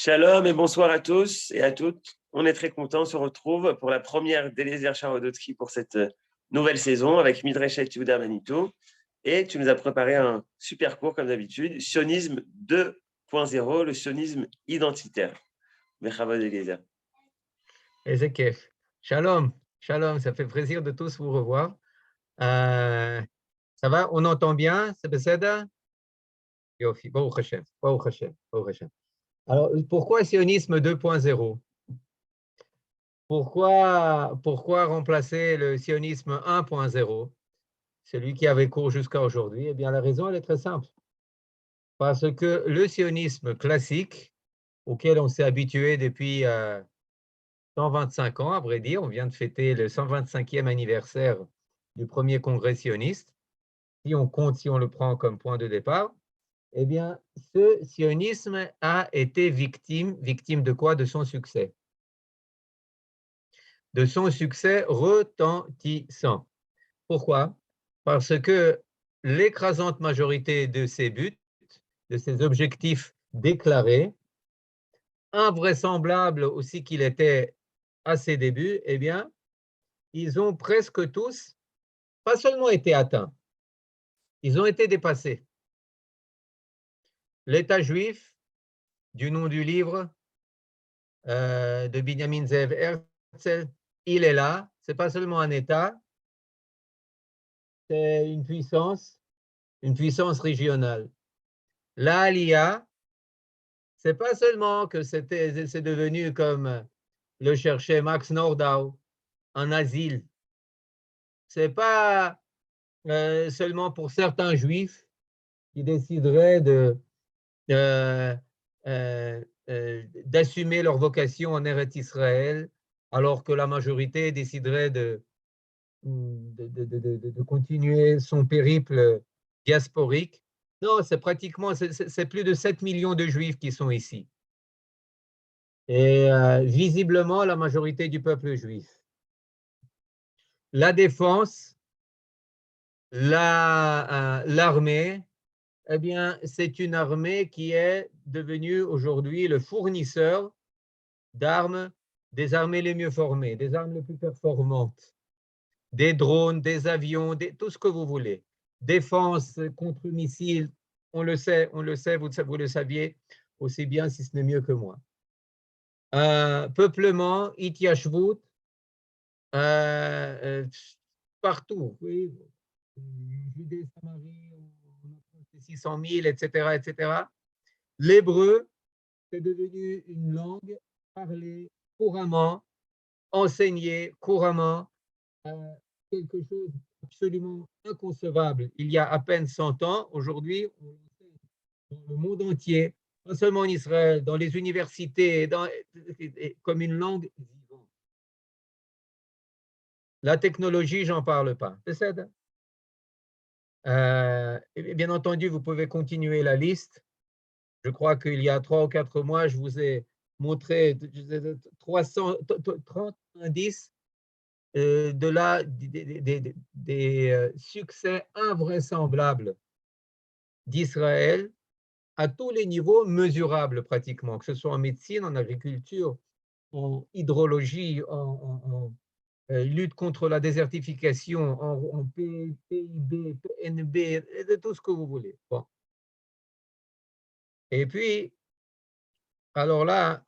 Shalom et bonsoir à tous et à toutes. On est très contents, on se retrouve pour la première d'Eliezer Charodotski pour cette nouvelle saison avec Midreshet Yehuda Manito. Et tu nous as préparé un super cours comme d'habitude, Sionisme 2.0, le sionisme identitaire. Mechavod Eliezer. Ezekef. Shalom, shalom, ça fait plaisir de tous vous revoir. Ça va, on entend bien, c'est Beseda? Yofi, Baruch Hashem, Baruch Hashem, Baruch Hashem. Alors, pourquoi sionisme 2.0? Pourquoi remplacer le sionisme 1.0, celui qui avait cours jusqu'à aujourd'hui? Eh bien, la raison, elle est très simple. Parce que le sionisme classique, auquel on s'est habitué depuis 125 ans, à vrai dire, on vient de fêter le 125e anniversaire du premier congrès sioniste, si on compte, si on le prend comme point de départ, eh bien, ce sionisme a été victime de quoi? De son succès. De son succès retentissant. Pourquoi? Parce que l'écrasante majorité de ses buts, de ses objectifs déclarés, invraisemblables aussi qu'il était à ses débuts, eh bien, ils ont presque tous, pas seulement été atteints, ils ont été dépassés. L'État juif, du nom du livre de Binyamin Zev Herzl, il est là. Ce n'est pas seulement un État, c'est une puissance régionale. L'Aliyah, ce n'est pas seulement que c'est devenu, comme le cherchait Max Nordau, un asile. Ce n'est pas seulement pour certains juifs qui décideraient d'assumer leur vocation en Eretz Israël, alors que la majorité déciderait de continuer son périple diasporique. Non, c'est plus de 7 millions de juifs qui sont ici. Et visiblement, la majorité du peuple juif. La défense, l'armée, eh bien, c'est une armée qui est devenue aujourd'hui le fournisseur d'armes, des armées les mieux formées, des armes les plus performantes, des drones, des avions, tout ce que vous voulez. Défense contre missiles, on le sait, vous le saviez aussi bien, si ce n'est mieux que moi. Peuplement, Ityashvut, partout, oui. Judée, Samarie, on a 600 000, etc., etc. L'hébreu, c'est devenu une langue parlée couramment, enseignée couramment, quelque chose d'absolument inconcevable. Il y a à peine 100 ans, aujourd'hui, on l'enseigne dans le monde entier, pas seulement en Israël, dans les universités, comme une langue vivante. La technologie, j'en parle pas. C'est ça. Bien entendu, vous pouvez continuer la liste. Je crois qu'il y a 3 ou 4 mois, je vous ai montré 330 indices des succès invraisemblables d'Israël à tous les niveaux mesurables pratiquement, que ce soit en médecine, en agriculture, en hydrologie, en lutte contre la désertification, en PIB, PNB, de tout ce que vous voulez. Bon. Et puis, alors là,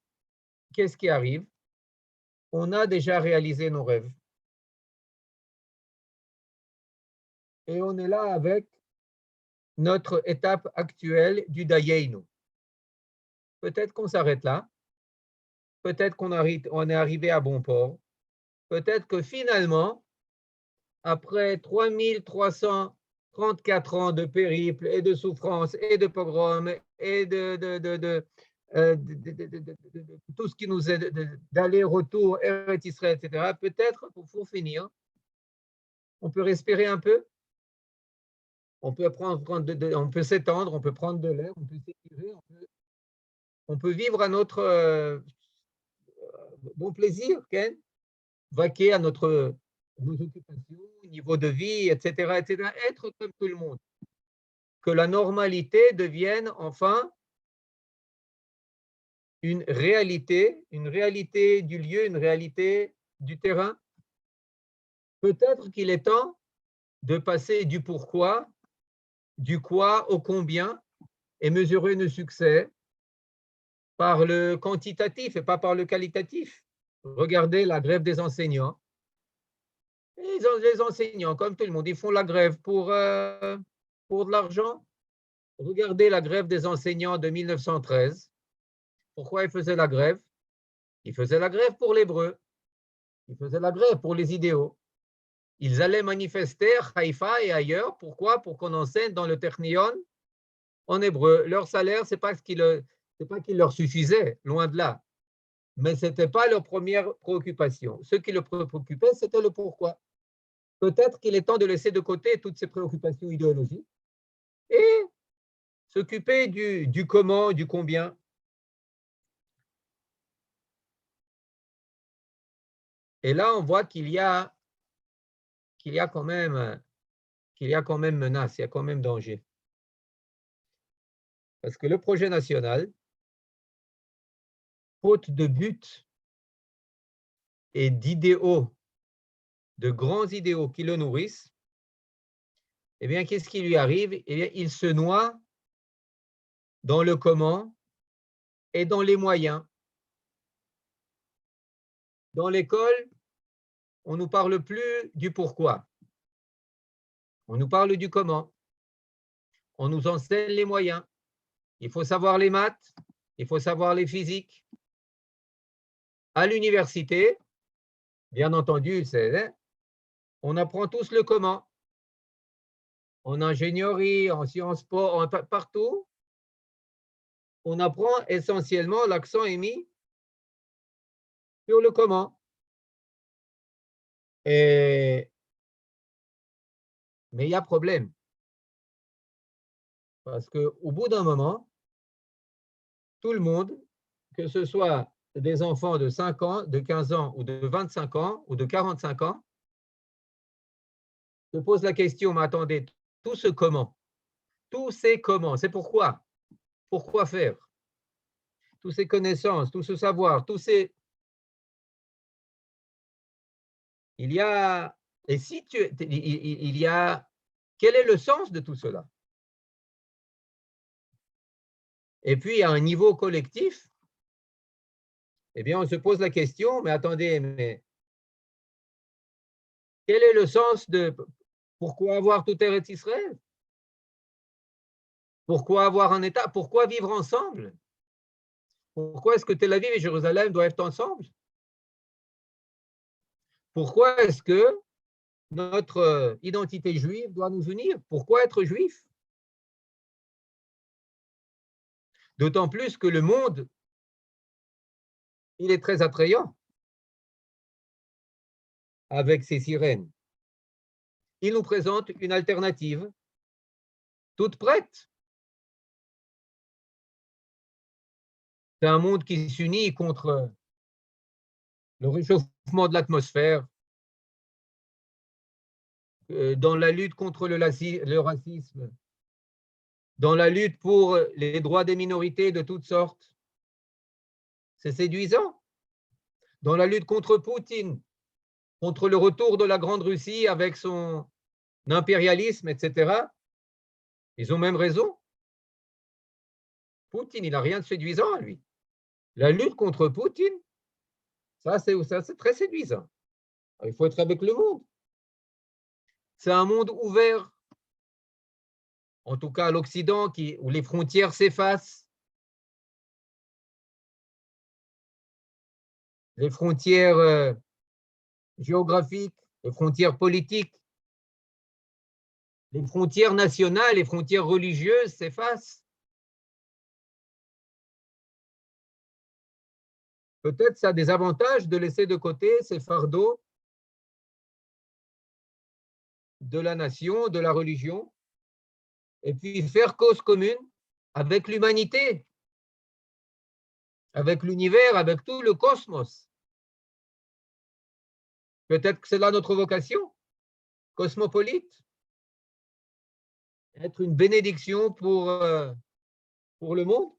qu'est-ce qui arrive? On a déjà réalisé nos rêves. Et on est là avec notre étape actuelle du Dayenu. Peut-être qu'on s'arrête là. Peut-être qu'on est arrivé à bon port. Peut-être que finalement, après 3334 ans de périple et de souffrance et de pogrom et de tout ce qui nous est d'aller-retour, Eretz Israël, etc., peut-être, pour finir, on peut respirer un peu, on peut s'étendre, on peut prendre de l'air, on peut s'étirer, on peut vivre à notre bon plaisir, Ken, vaquer à nos occupations, niveau de vie, etc., etc., être comme tout le monde. Que la normalité devienne enfin une réalité du lieu, une réalité du terrain. Peut-être qu'il est temps de passer du pourquoi, du quoi au combien et mesurer nos succès par le quantitatif et pas par le qualitatif. Regardez la grève des enseignants. Les enseignants, comme tout le monde, ils font la grève pour de l'argent. Regardez la grève des enseignants de 1913. Pourquoi ils faisaient la grève? Ils faisaient la grève pour l'hébreu. Ils faisaient la grève pour les idéaux. Ils allaient manifester à Haïfa et ailleurs. Pourquoi? Pour qu'on enseigne dans le Technion en hébreu. Leur salaire, c'est pas qu'il leur suffisait, loin de là. Mais ce n'était pas leur première préoccupation. Ce qui le préoccupait, c'était le pourquoi. Peut-être qu'il est temps de laisser de côté toutes ces préoccupations idéologiques et s'occuper du comment, du combien. Et là, on voit qu'il y a quand même menace, il y a quand même danger. Parce que le projet national, faute de buts et d'idéaux, de grands idéaux qui le nourrissent, eh bien, qu'est-ce qui lui arrive? Eh bien, il se noie dans le comment et dans les moyens. Dans l'école, on ne nous parle plus du pourquoi. On nous parle du comment. On nous enseigne les moyens. Il faut savoir les maths, il faut savoir les physiques. À l'université, bien entendu, on apprend tous le comment. En ingénierie, en sciences po, partout, on apprend essentiellement, l'accent est mis sur le comment. Mais il y a problème. Parce qu'au bout d'un moment, tout le monde, que ce soit des enfants de 5 ans, de 15 ans, ou de 25 ans, ou de 45 ans, se pose la question, mais attendez, tout ce comment, tous ces comment, c'est pourquoi? Pourquoi faire? Toutes ces connaissances, tout ce savoir, tous ces... Il y a... Et si il y a... Quel est le sens de tout cela? Et puis, à un niveau collectif, eh bien, on se pose la question, mais attendez, mais quel est le sens de... Pourquoi avoir tout Eretz Israël? Pourquoi avoir un État? Pourquoi vivre ensemble? Pourquoi est-ce que Tel Aviv et Jérusalem doivent être ensemble? Pourquoi est-ce que notre identité juive doit nous unir? Pourquoi être juif? D'autant plus que le monde, il est très attrayant avec ses sirènes. Il nous présente une alternative toute prête. C'est un monde qui s'unit contre le réchauffement de l'atmosphère, dans la lutte contre le racisme, dans la lutte pour les droits des minorités de toutes sortes. C'est séduisant. Dans la lutte contre Poutine, contre le retour de la Grande Russie avec son impérialisme, etc. Ils ont même raison. Poutine, il n'a rien de séduisant à lui. La lutte contre Poutine, ça c'est très séduisant. Il faut être avec le monde. C'est un monde ouvert, en tout cas à l'Occident, où les frontières s'effacent. Les frontières géographiques, les frontières politiques, les frontières nationales, les frontières religieuses s'effacent. Peut-être ça a des avantages de laisser de côté ces fardeaux de la nation, de la religion, et puis faire cause commune avec l'humanité, avec l'univers, avec tout le cosmos. Peut-être que c'est là notre vocation, cosmopolite, être une bénédiction pour le monde.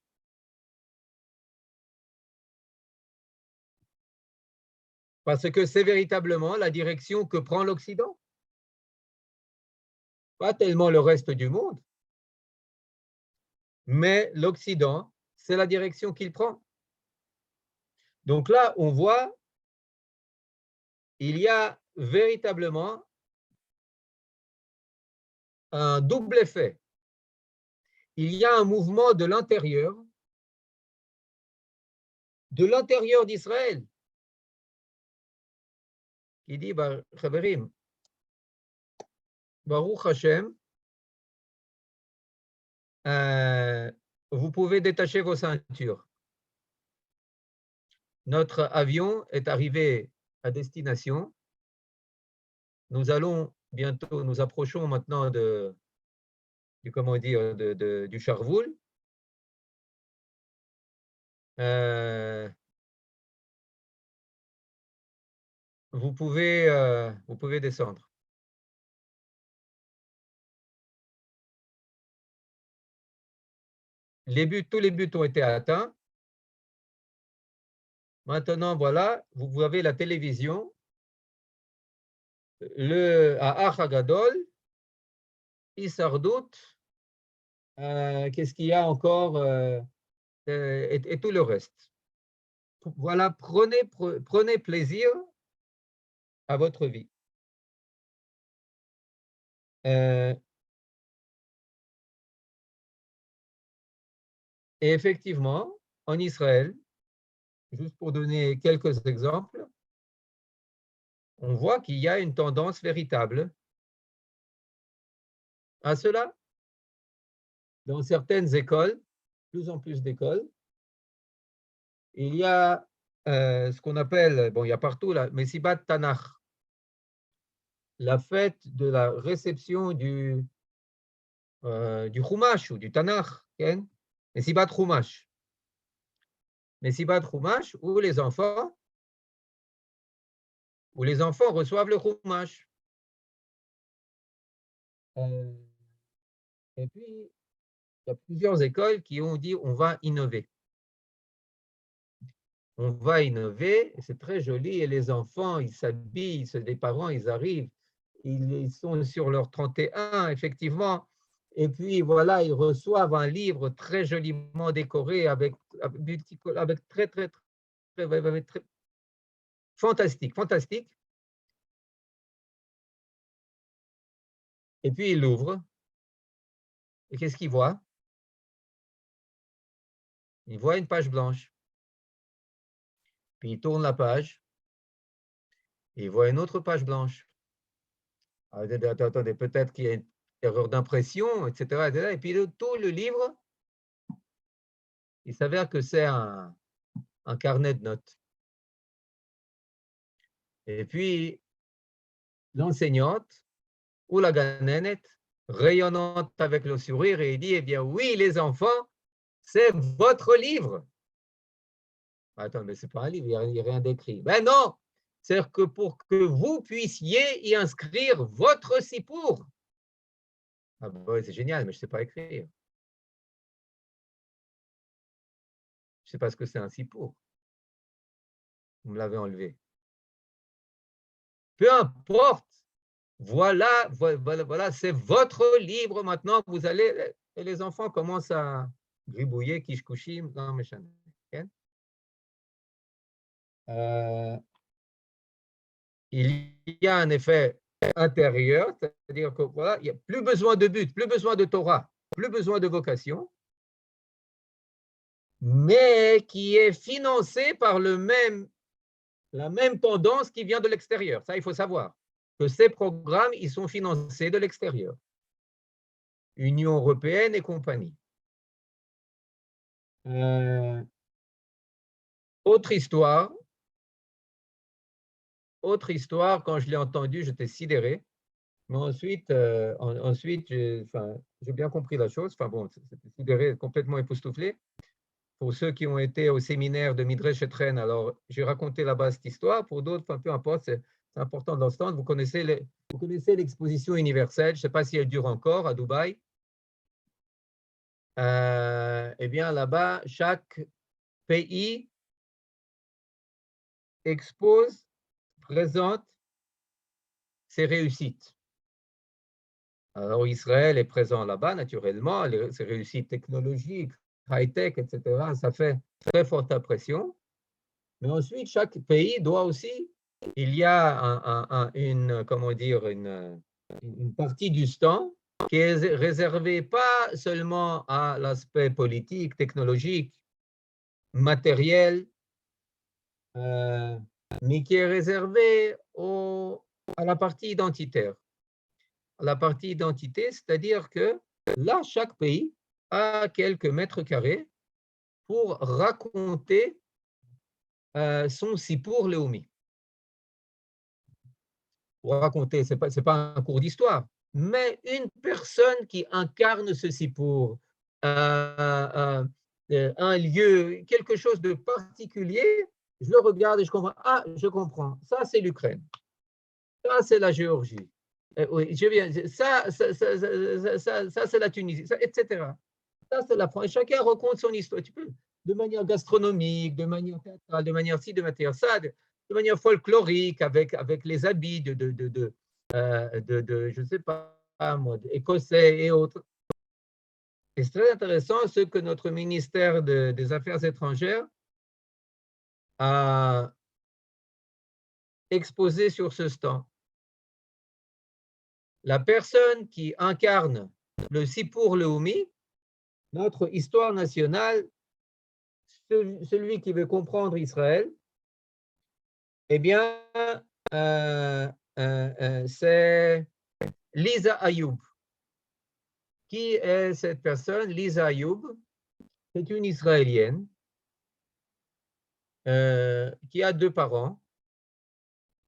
Parce que c'est véritablement la direction que prend l'Occident. Pas tellement le reste du monde, mais l'Occident, c'est la direction qu'il prend. Donc là, on voit, il y a véritablement un double effet. Il y a un mouvement de l'intérieur d'Israël, qui dit, Chaverim, Baruch Hashem, vous pouvez détacher vos ceintures. Notre avion est arrivé à destination. Nous allons bientôt, nous approchons maintenant du Charvoul. Vous pouvez descendre. Tous les buts ont été atteints. Maintenant, voilà, vous avez la télévision. À Achagadol, Issardout, qu'est-ce qu'il y a encore et tout le reste. Voilà, prenez plaisir à votre vie. Et effectivement, en Israël, juste pour donner quelques exemples, on voit qu'il y a une tendance véritable à cela. Dans certaines écoles, plus en plus d'écoles, il y a ce qu'on appelle, bon, il y a partout la Mesibat Tanakh, la fête de la réception du Chumash ou du Tanakh, Mesibat Chumash. Mesibat Chumash où les enfants reçoivent le Chumash. Et puis, il y a plusieurs écoles qui ont dit on va innover. On va innover, c'est très joli, et les enfants, ils s'habillent, les parents, ils arrivent, ils sont sur leur 31, effectivement, et puis voilà, ils reçoivent un livre très joliment décoré avec très, très, très, très fantastique, fantastique. Et puis ils l'ouvrent, et qu'est-ce qu'ils voient? Ils voient une page blanche. Puis ils tournent la page, et ils voient une autre page blanche. Attendez, peut-être qu'il y a une erreur d'impression, etc., etc. Et puis tout le livre, il s'avère que c'est un carnet de notes. Et puis, l'enseignante ou la ganénette, rayonnante avec le sourire, et il dit, eh bien oui, les enfants, c'est votre livre. Attends, mais ce n'est pas un livre, il n'y a rien d'écrit. Ben non, c'est que pour que vous puissiez y inscrire votre sipour. Ah ben, c'est génial, mais je ne sais pas écrire. Je ne sais pas ce que c'est un sipour. Vous me l'avez enlevé. Peu importe. Voilà, c'est votre livre maintenant. Vous allez, et les enfants commencent à gribouiller, kishkushim, non, mais il y a un effet intérieur, c'est-à-dire que voilà, il n'y a plus besoin de but, plus besoin de Torah, plus besoin de vocation, mais qui est financé par la même tendance qui vient de l'extérieur. Ça, il faut savoir que ces programmes, ils sont financés de l'extérieur. Union européenne et compagnie. Autre histoire, quand je l'ai entendu, j'étais sidéré. Mais ensuite, j'ai bien compris la chose. Enfin bon, c'était sidéré, complètement époustouflé. Pour ceux qui ont été au séminaire de Midrash Etren, alors j'ai raconté là-bas cette histoire. Pour d'autres, peu importe, c'est important de l'entendre. Vous connaissez l'exposition universelle. Je ne sais pas si elle dure encore à Dubaï. Eh bien, là-bas, chaque pays expose présente ses réussites. Alors, Israël est présent là-bas, naturellement, ses réussites technologiques, high-tech, etc., ça fait très forte impression. Mais ensuite, chaque pays doit aussi, il y a comment dire, une partie du temps qui est réservée pas seulement à l'aspect politique, technologique, matériel, mais qui est réservée à la partie identitaire. La partie identité, c'est-à-dire que là, chaque pays a quelques mètres carrés pour raconter son Sipur Leumi. Pour raconter, ce n'est pas un cours d'histoire, mais une personne qui incarne ce Sipur, un lieu, quelque chose de particulier, je le regarde et je comprends. Ah, je comprends. Ça, c'est l'Ukraine. Ça, c'est la Géorgie. Oui, je viens. Ça c'est la Tunisie, etc. Ça, c'est la France. Chacun raconte son histoire. Tu peux, de manière gastronomique, de manière théâtrale, de manière ci, de manière ça, de manière folklorique, avec les habits je ne sais pas, moi, écossais et autres. Et c'est très intéressant ce que notre ministère des Affaires étrangères a exposé sur ce stand. La personne qui incarne le Sipur Leumi, notre histoire nationale, celui qui veut comprendre Israël, eh bien, c'est Lisa Ayoub. Qui est cette personne? Lisa Ayoub, c'est une Israélienne qui a 2 parents,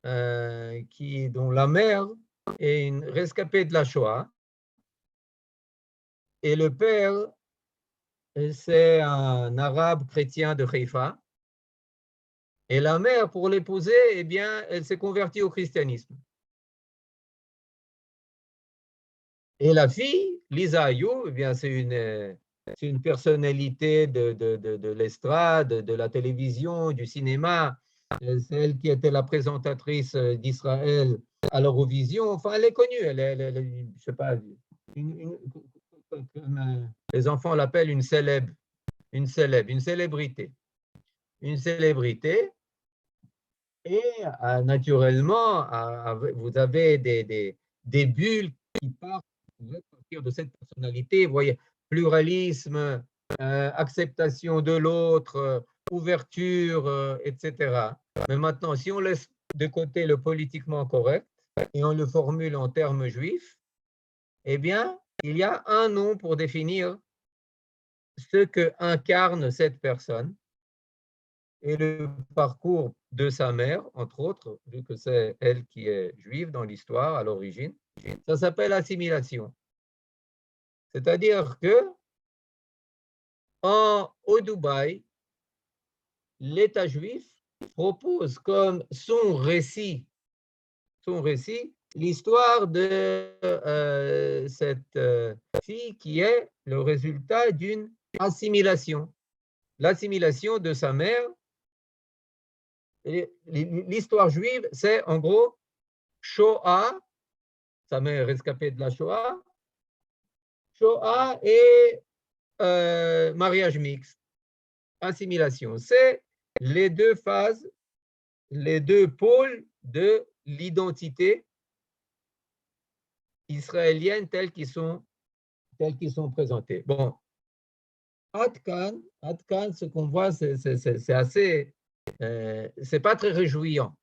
dont la mère est une rescapée de la Shoah et le père, c'est un arabe chrétien de Haïfa. Et la mère, pour l'épouser, eh bien, elle s'est convertie au christianisme. Et la fille, Lisa Ayoub, eh bien, c'est une personnalité de l'estrade, de la télévision, du cinéma. C'est elle qui était la présentatrice d'Israël à l'Eurovision. Enfin, elle est connue. Je ne sais pas, les enfants l'appellent une célébrité. Une célébrité. Et naturellement, vous avez des bulles qui partent à partir de cette personnalité. Vous voyez, pluralisme, acceptation de l'autre, ouverture, etc. Mais maintenant, si on laisse de côté le politiquement correct et on le formule en termes juifs, eh bien, il y a un nom pour définir ce que incarne cette personne et le parcours de sa mère, entre autres, vu que c'est elle qui est juive dans l'histoire à l'origine. Ça s'appelle assimilation. C'est-à-dire que au Dubaï, l'État juif propose comme son récit l'histoire de cette fille qui est le résultat d'une assimilation. L'assimilation de sa mère. L'histoire juive, c'est en gros Shoah, sa mère rescapée de la Shoah, Shoah et mariage mixte, assimilation. C'est les 2 phases, les 2 pôles de l'identité israélienne telles qu'ils sont présentés. Bon, Ad Kan, ce qu'on voit, c'est assez, c'est pas très réjouissant.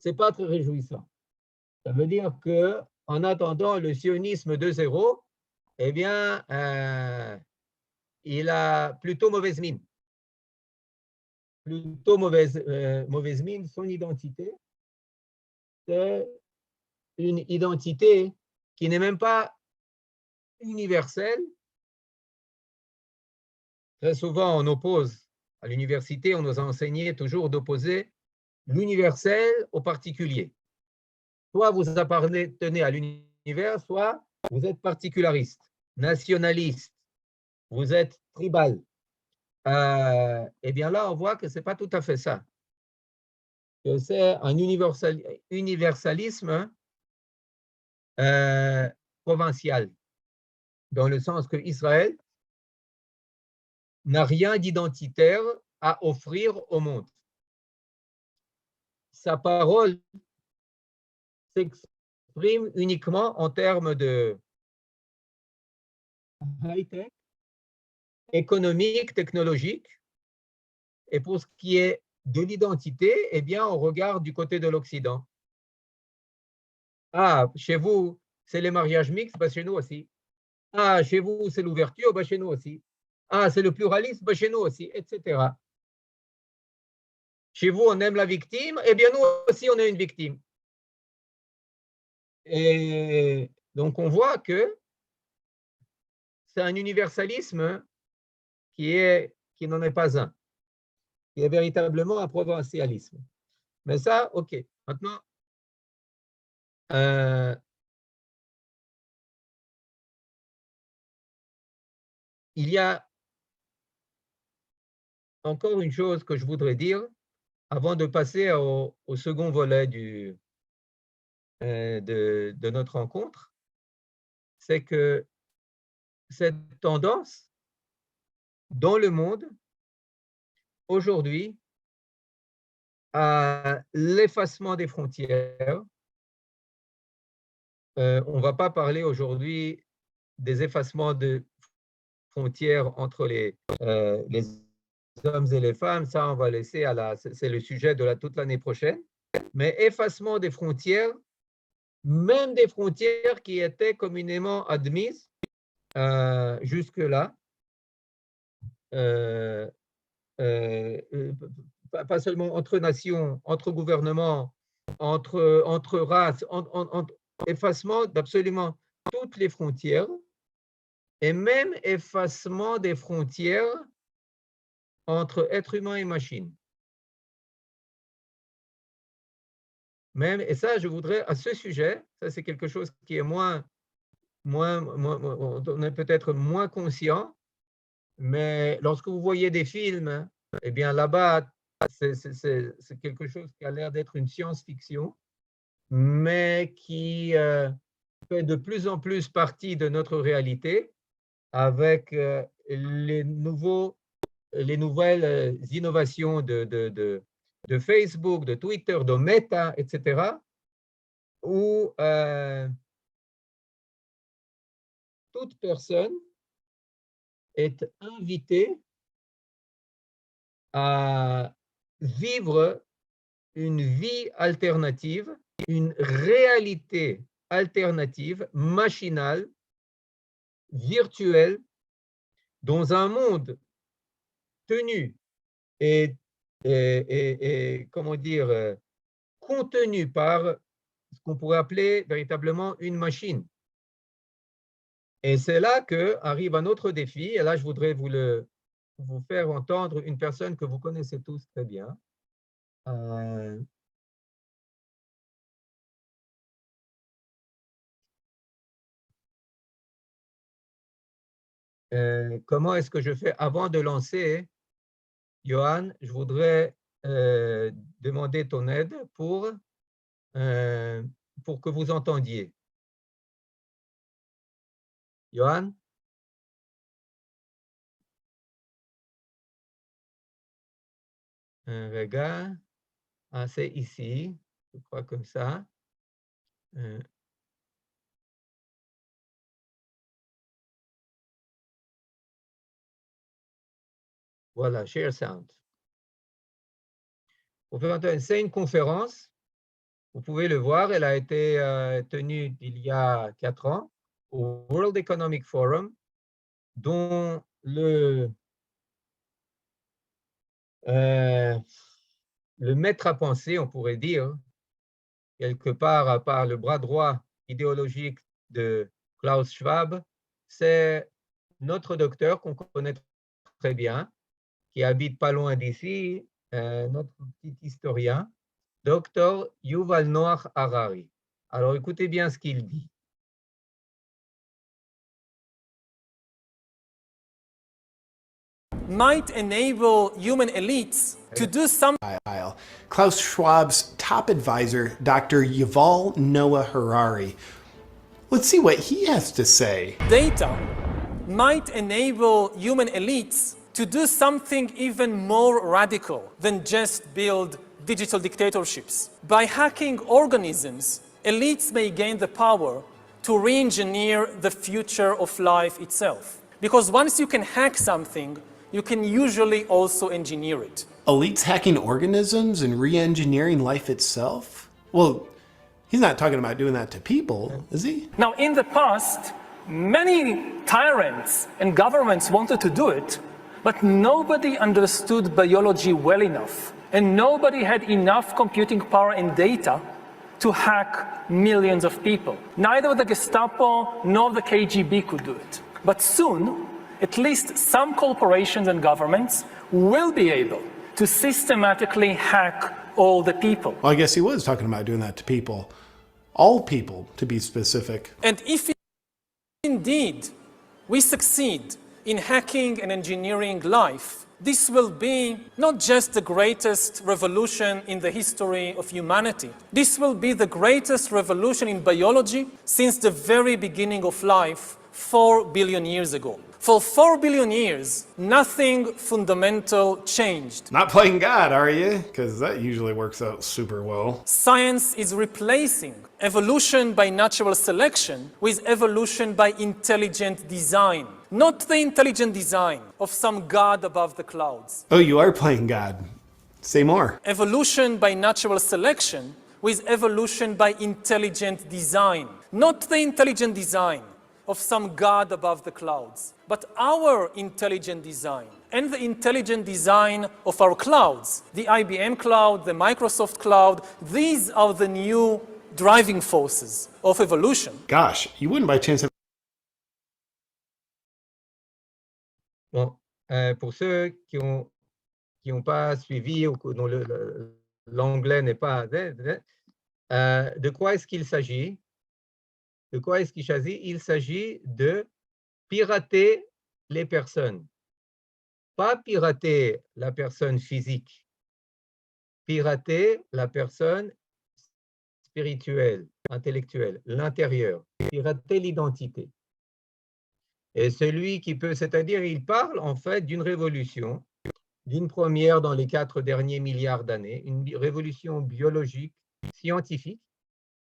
C'est pas très réjouissant. Ça veut dire que, en attendant le sionisme 2.0, eh bien, il a plutôt mauvaise mine. Plutôt mauvaise mine, son identité, c'est une identité qui n'est même pas universelle. Très souvent, on oppose, à l'université, on nous a enseigné toujours d'opposer l'universel au particulier. Soit vous appartenez à l'univers, soit vous êtes particulariste, nationaliste, vous êtes tribal. Eh bien là, on voit que ce n'est pas tout à fait ça. que c'est un universalisme provincial, dans le sens que Israël n'a rien d'identitaire à offrir au monde. Sa parole s'exprime uniquement en termes de high-tech, économique, technologique. Et pour ce qui est de l'identité, eh bien, on regarde du côté de l'Occident. Ah, chez vous, c'est les mariages mixtes, bah, chez nous aussi. Ah, chez vous, c'est l'ouverture, bah, chez nous aussi. Ah, c'est le pluralisme, bah, chez nous aussi, etc. Chez vous, on aime la victime, eh bien, nous aussi, on est une victime. Et donc, on voit que c'est un universalisme qui n'en est pas un, qui est véritablement un provincialisme. Mais ça, OK. Maintenant, il y a encore une chose que je voudrais dire avant de passer au second volet de notre rencontre, c'est que cette tendance dans le monde aujourd'hui à l'effacement des frontières, on ne va pas parler aujourd'hui des effacements de frontières entre les hommes et les femmes, ça on va laisser c'est le sujet de toute l'année prochaine, mais effacement des frontières, même des frontières qui étaient communément admises jusque-là, pas seulement entre nations, entre gouvernements, entre races, effacement d'absolument toutes les frontières, et même effacement des frontières entre êtres humains et machines. Même, et ça, je voudrais, à ce sujet, ça c'est quelque chose qui est on est peut-être moins conscient, mais lorsque vous voyez des films, eh bien là-bas, c'est quelque chose qui a l'air d'être une science-fiction, mais qui fait de plus en plus partie de notre réalité avec les nouvelles innovations de Facebook, de Twitter, de Meta, etc., où toute personne est invitée à vivre une vie alternative, une réalité alternative, machinale, virtuelle, dans un monde tenu et comment dire, contenu par ce qu'on pourrait appeler véritablement une machine. Et c'est là qu'arrive un autre défi, et là je voudrais vous faire entendre une personne que vous connaissez tous très bien. Comment est-ce que je fais avant de lancer, Johan, je voudrais demander ton aide pour que vous entendiez. Johan? Regarde. Ah, c'est ici, je crois comme ça. Voilà, Share Sound. C'est une conférence, vous pouvez le voir, elle a été tenue il y a 4 ans au World Economic Forum, dont le maître à penser, on pourrait dire, quelque part par le bras droit idéologique de Klaus Schwab, c'est notre docteur qu'on connaît très bien, qui habite pas loin d'ici, notre petit historien, Dr. Yuval Noah Harari. Alors écoutez bien ce qu'il dit. might enable human elites to do something. Klaus Schwab's top advisor, Dr. Yuval Noah Harari. Let's see what he has to say. Data might enable human elites to do something even more radical than just build digital dictatorships. By hacking organisms, elites may gain the power to re-engineer the future of life itself. Because once you can hack something, you can usually also engineer it. Elites hacking organisms and re-engineering life itself? Well, he's not talking about doing that to people, is he? Now, in the past, many tyrants and governments wanted to do it, but nobody understood biology well enough, and nobody had enough computing power and data to hack millions of people. Neither the Gestapo nor the KGB could do it. But soon, at least some corporations and governments will be able to systematically hack all the people. Well, I guess he was talking about doing that to people. All people, to be specific. And if indeed we succeed in hacking and engineering life, this will be not just the greatest revolution in the history of humanity. This will be the greatest revolution in biology since the very beginning of life 4 billion years ago. For 4 billion years, nothing fundamental changed. Not playing God, are you? Because that usually works out super well. Science is replacing evolution by natural selection with evolution by intelligent design. Not the intelligent design of some God above the clouds. Oh, you are playing God. Say more. Evolution by natural selection with evolution by intelligent design. Not the intelligent design of some God above the clouds, but our intelligent design and the intelligent design of our clouds. The IBM cloud, the Microsoft cloud, these are the new driving forces of evolution. Gosh, you wouldn't by chance have... Bon, pour ceux qui ont pas suivi ou dont l'anglais n'est pas... de quoi est-ce qu'il s'agit? De quoi est-ce qu'il s'agit? Il s'agit de pirater les personnes. Pas pirater la personne physique, pirater la personne spirituelle, intellectuelle, l'intérieur, pirater l'identité. Et celui qui peut, c'est-à-dire, il parle en fait d'une révolution, d'une première dans les 4 derniers milliards d'années, une révolution biologique, scientifique,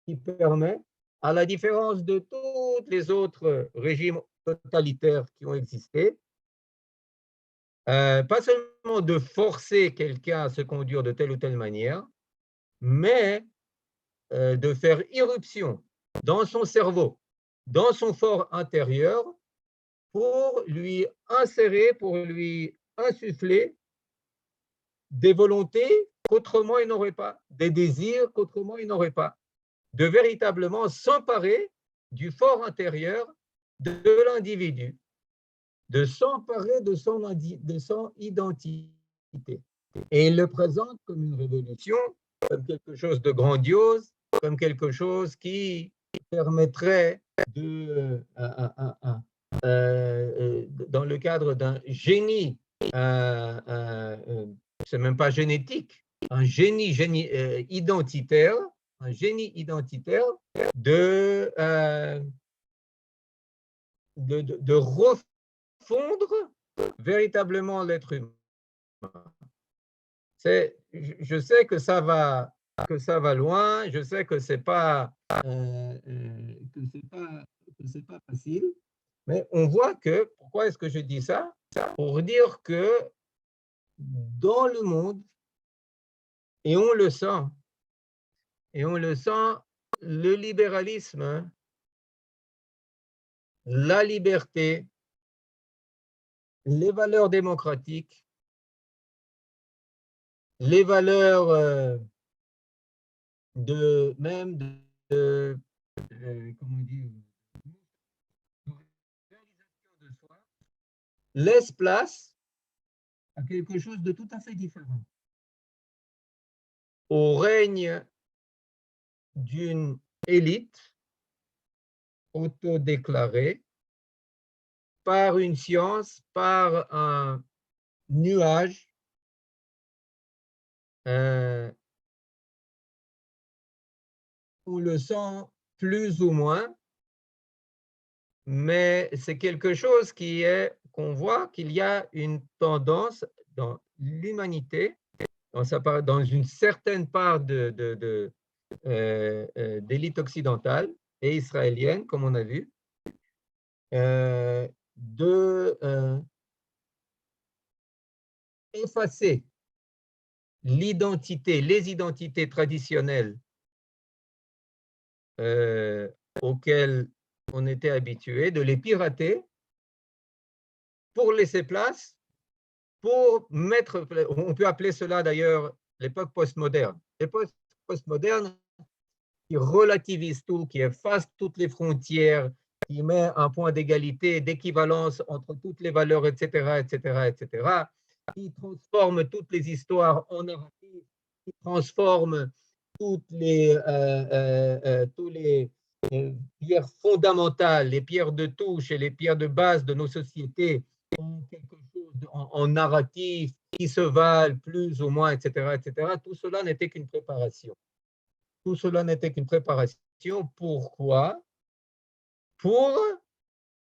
qui permet, à la différence de tous les autres régimes totalitaires qui ont existé, pas seulement de forcer quelqu'un à se conduire de telle ou telle manière, mais de faire irruption dans son cerveau, dans son fort intérieur, pour lui insérer, pour lui insuffler des volontés qu'autrement il n'aurait pas, des désirs qu'autrement il n'aurait pas, de véritablement s'emparer du fort intérieur de l'individu, de s'emparer de son identité. Et il le présente comme une révolution, comme quelque chose de grandiose, comme quelque chose qui permettrait de, dans le cadre d'un génie, c'est même pas génétique, un génie identitaire, un génie identitaire de refondre véritablement l'être humain. Je sais que ça va loin, je sais que c'est pas facile, mais on voit que, pourquoi est-ce que je dis ça? Pour dire que dans le monde, et on le sent, le libéralisme, la liberté, les valeurs démocratiques, les valeurs comment dire, de soi, laisse place à quelque chose de tout à fait différent. Au règne d'une élite autodéclarée par une science, par nuage on le sent plus ou moins, mais c'est quelque chose qu'on voit qu'il y a une tendance dans l'humanité, dans une certaine part d'élite occidentale et israélienne, comme on a vu, effacer les identités traditionnelles auxquelles on était habitué, de les pirater pour laisser place, pour mettre, on peut appeler cela d'ailleurs l'époque postmoderne. L'époque postmoderne qui relativise tout, qui efface toutes les frontières, qui met un point d'égalité, d'équivalence entre toutes les valeurs, etc., etc., etc., qui transforme toutes les histoires en narratif, qui transforme tous les pierres fondamentales, les pierres de touche et les pierres de base de nos sociétés en quelque chose en narratif qui se valent plus ou moins, etc., etc. Tout cela n'était qu'une préparation. Tout cela n'était qu'une préparation. Pourquoi? Pour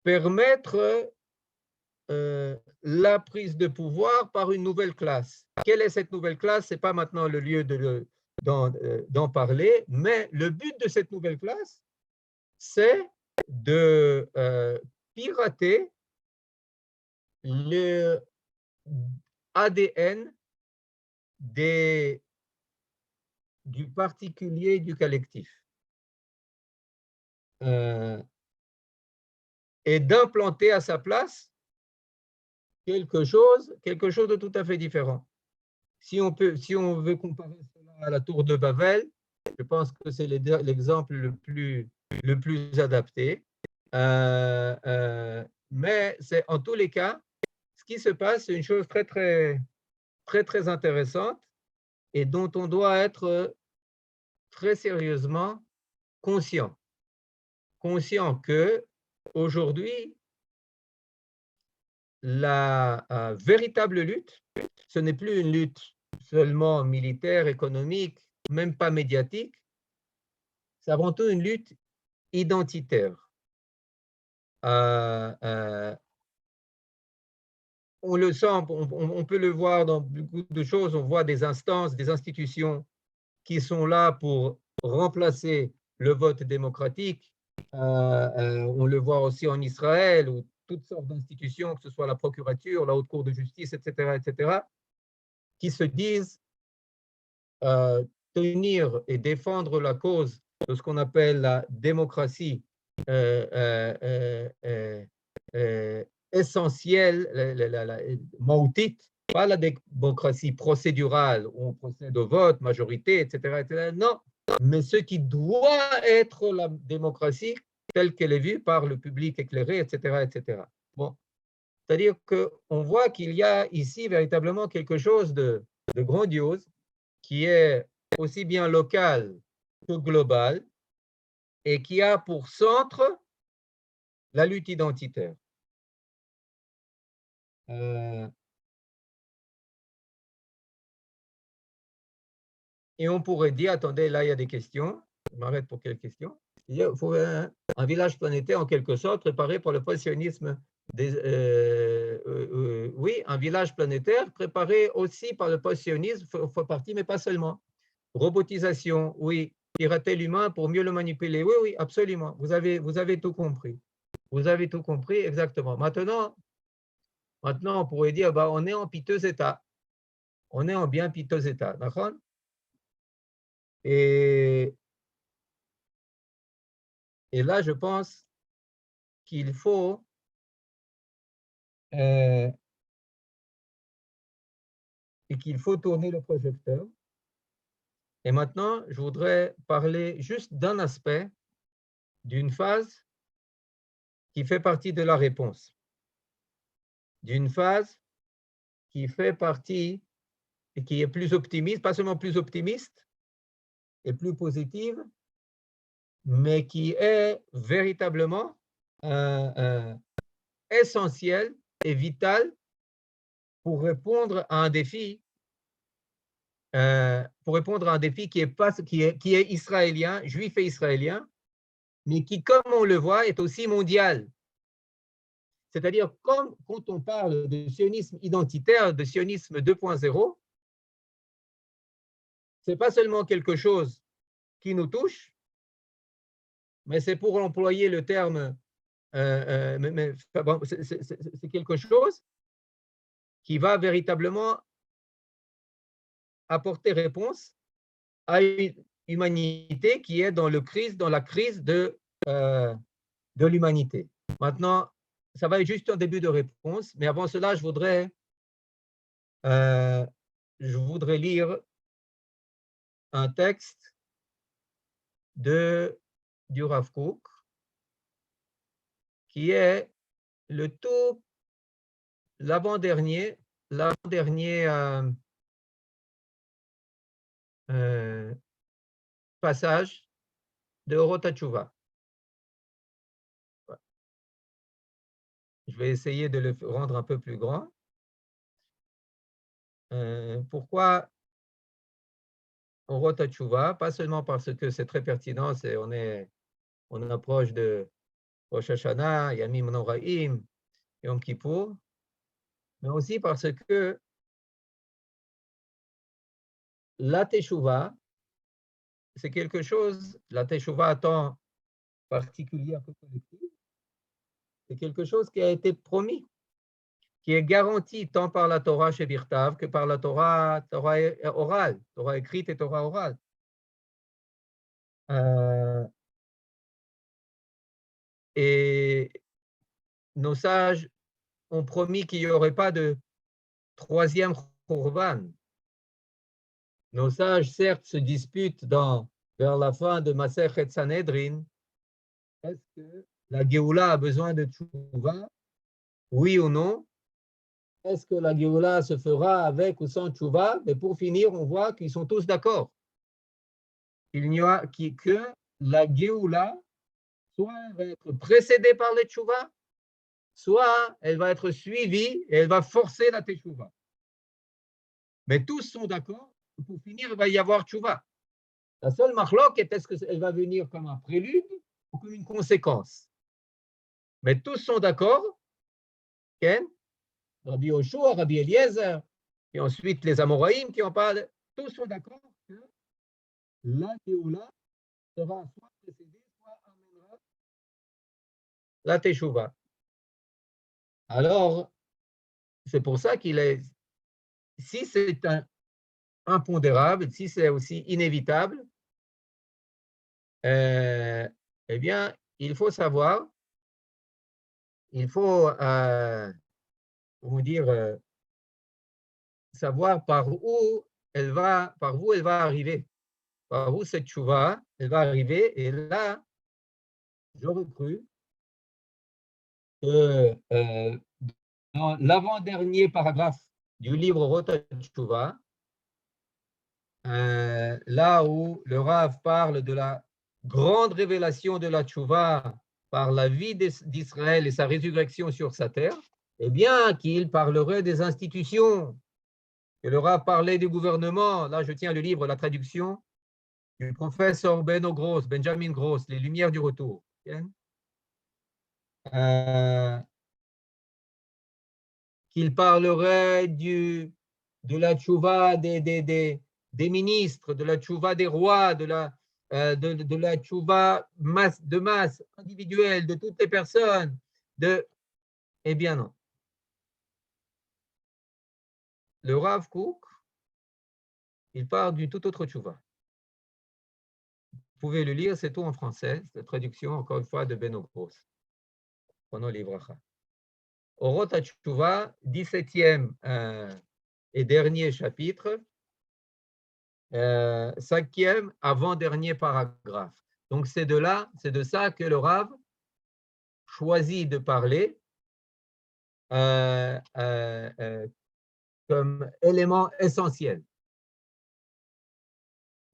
permettre la prise de pouvoir par une nouvelle classe. Quelle est cette nouvelle classe? Ce n'est pas maintenant le lieu d'en parler, mais le but de cette nouvelle classe, c'est de pirater le ADN du particulier et du collectif. Et d'implanter à sa place quelque chose de tout à fait différent. Si on veut comparer cela à la tour de Babel, je pense que c'est l'exemple le plus adapté. Mais c'est en tous les cas, ce qui se passe, c'est une chose très, très, très, très intéressante et dont on doit être très sérieusement conscient. Conscient que aujourd'hui, la véritable lutte, ce n'est plus une lutte seulement militaire, économique, même pas médiatique, c'est avant tout une lutte identitaire. On le sent, on peut le voir dans beaucoup de choses, on voit des instances, des institutions qui sont là pour remplacer le vote démocratique. On le voit aussi en Israël, où toutes sortes d'institutions, que ce soit la procurature, la haute cour de justice, etc., qui se disent tenir et défendre la cause de ce qu'on appelle la démocratie essentielle, maoutite, pas la démocratie procédurale où on procède au vote, majorité, etc., non, mais ce qui doit être la démocratie telle qu'elle est vue par le public éclairé, etc., etc. Bon, c'est-à-dire qu'on voit qu'il y a ici véritablement quelque chose de grandiose qui est aussi bien local que global et qui a pour centre la lutte identitaire. Et on pourrait dire, attendez, là il y a des questions, je m'arrête pour quelques questions. Il faut un village planétaire en quelque sorte préparé pour le post-sionisme. Oui, un village planétaire préparé aussi par le post-sionisme, fait partie, mais pas seulement. Robotisation, oui. Pirater l'humain pour mieux le manipuler. Oui, oui, absolument. Vous avez tout compris. Vous avez tout compris, exactement. Maintenant on pourrait dire, bah, on est en piteux état. On est en bien piteux état. D'accord? Et là, je pense qu'il faut tourner le projecteur. Et maintenant, je voudrais parler juste d'un aspect, d'une phase qui fait partie de la réponse, d'une phase qui fait partie et qui est plus optimiste, pas seulement plus optimiste et plus positive, mais qui est véritablement essentielle et vitale pour répondre à un défi, qui est israélien, juif et israélien, mais qui, comme on le voit, est aussi mondial. C'est-à-dire, quand on parle de sionisme identitaire, de sionisme 2.0, ce n'est pas seulement quelque chose qui nous touche, mais c'est pour employer le terme, c'est quelque chose qui va véritablement apporter réponse à une humanité qui est dans la crise de l'humanité. Maintenant, ça va être juste un début de réponse, mais avant cela, je voudrais lire un texte du Rav Kook, qui est l'avant-dernier passage de Orot HaTshuva. Je vais essayer de le rendre un peu plus grand. Pourquoi Orot HaTshuva? Pas seulement parce que c'est très pertinent, on approche de Rosh Hashanah, Yamim Noraim, Yom Kippour, mais aussi parce que la Teshuvah, c'est quelque chose, la Teshuvah à temps particulier, un peu collectif, c'est quelque chose qui a été promis, qui est garanti tant par la Torah chez Birtav que par la Torah orale, Torah écrite et Torah orale. Et nos sages ont promis qu'il n'y aurait pas de troisième Khurban. Nos sages, certes, se disputent vers la fin de Masechet Sanhedrin. Est-ce que la Géoula a besoin de Tchouva? Oui ou non? Est-ce que la Géoula se fera avec ou sans Tchouva? Mais pour finir, on voit qu'ils sont tous d'accord. Il n'y a que la Géoula, soit elle va être précédée par les Tchouva, soit elle va être suivie et elle va forcer la Teshuvah. Mais tous sont d'accord. Pour finir, il va y avoir Tchouva. La seule marloque est-ce qu'elle va venir comme un prélude ou comme une conséquence. Mais tous sont d'accord. Ken, Rabbi Yoshua, Rabbi Eliezer, et ensuite les Amoraïm qui en parlent, tous sont d'accord que la Géoula sera soit précédée, soit amènera la Teshuvah. Alors, c'est pour ça si c'est impondérable, si c'est aussi inévitable, eh bien, il faut savoir, savoir par où elle va arriver, par où cette tchouva, elle va arriver. Et là, j'aurais cru que dans l'avant-dernier paragraphe du livre Orot HaTshuva, là où le Rav parle de la grande révélation de la tchouva par la vie d'Israël et sa résurrection sur sa terre, eh bien qu'il parlerait des institutions, que le Rav parlait du gouvernement. Là, je tiens le livre, la traduction du professeur Benjamin Gross, Les Lumières du Retour. Qu'il parlerait de la tchouva des ministres, de la tchouva des rois, de la tchouva de masse individuelle, de toutes les personnes. Eh bien non. Le Rav Kook, il parle d'une toute autre tchouva. Vous pouvez le lire, c'est tout en français, c'est la traduction, encore une fois, de Beno Gross. Prenons les brachas. Orot HaTshuva, 17e et dernier chapitre, 5e avant-dernier paragraphe. Donc c'est de ça que le Rav choisit de parler comme élément essentiel.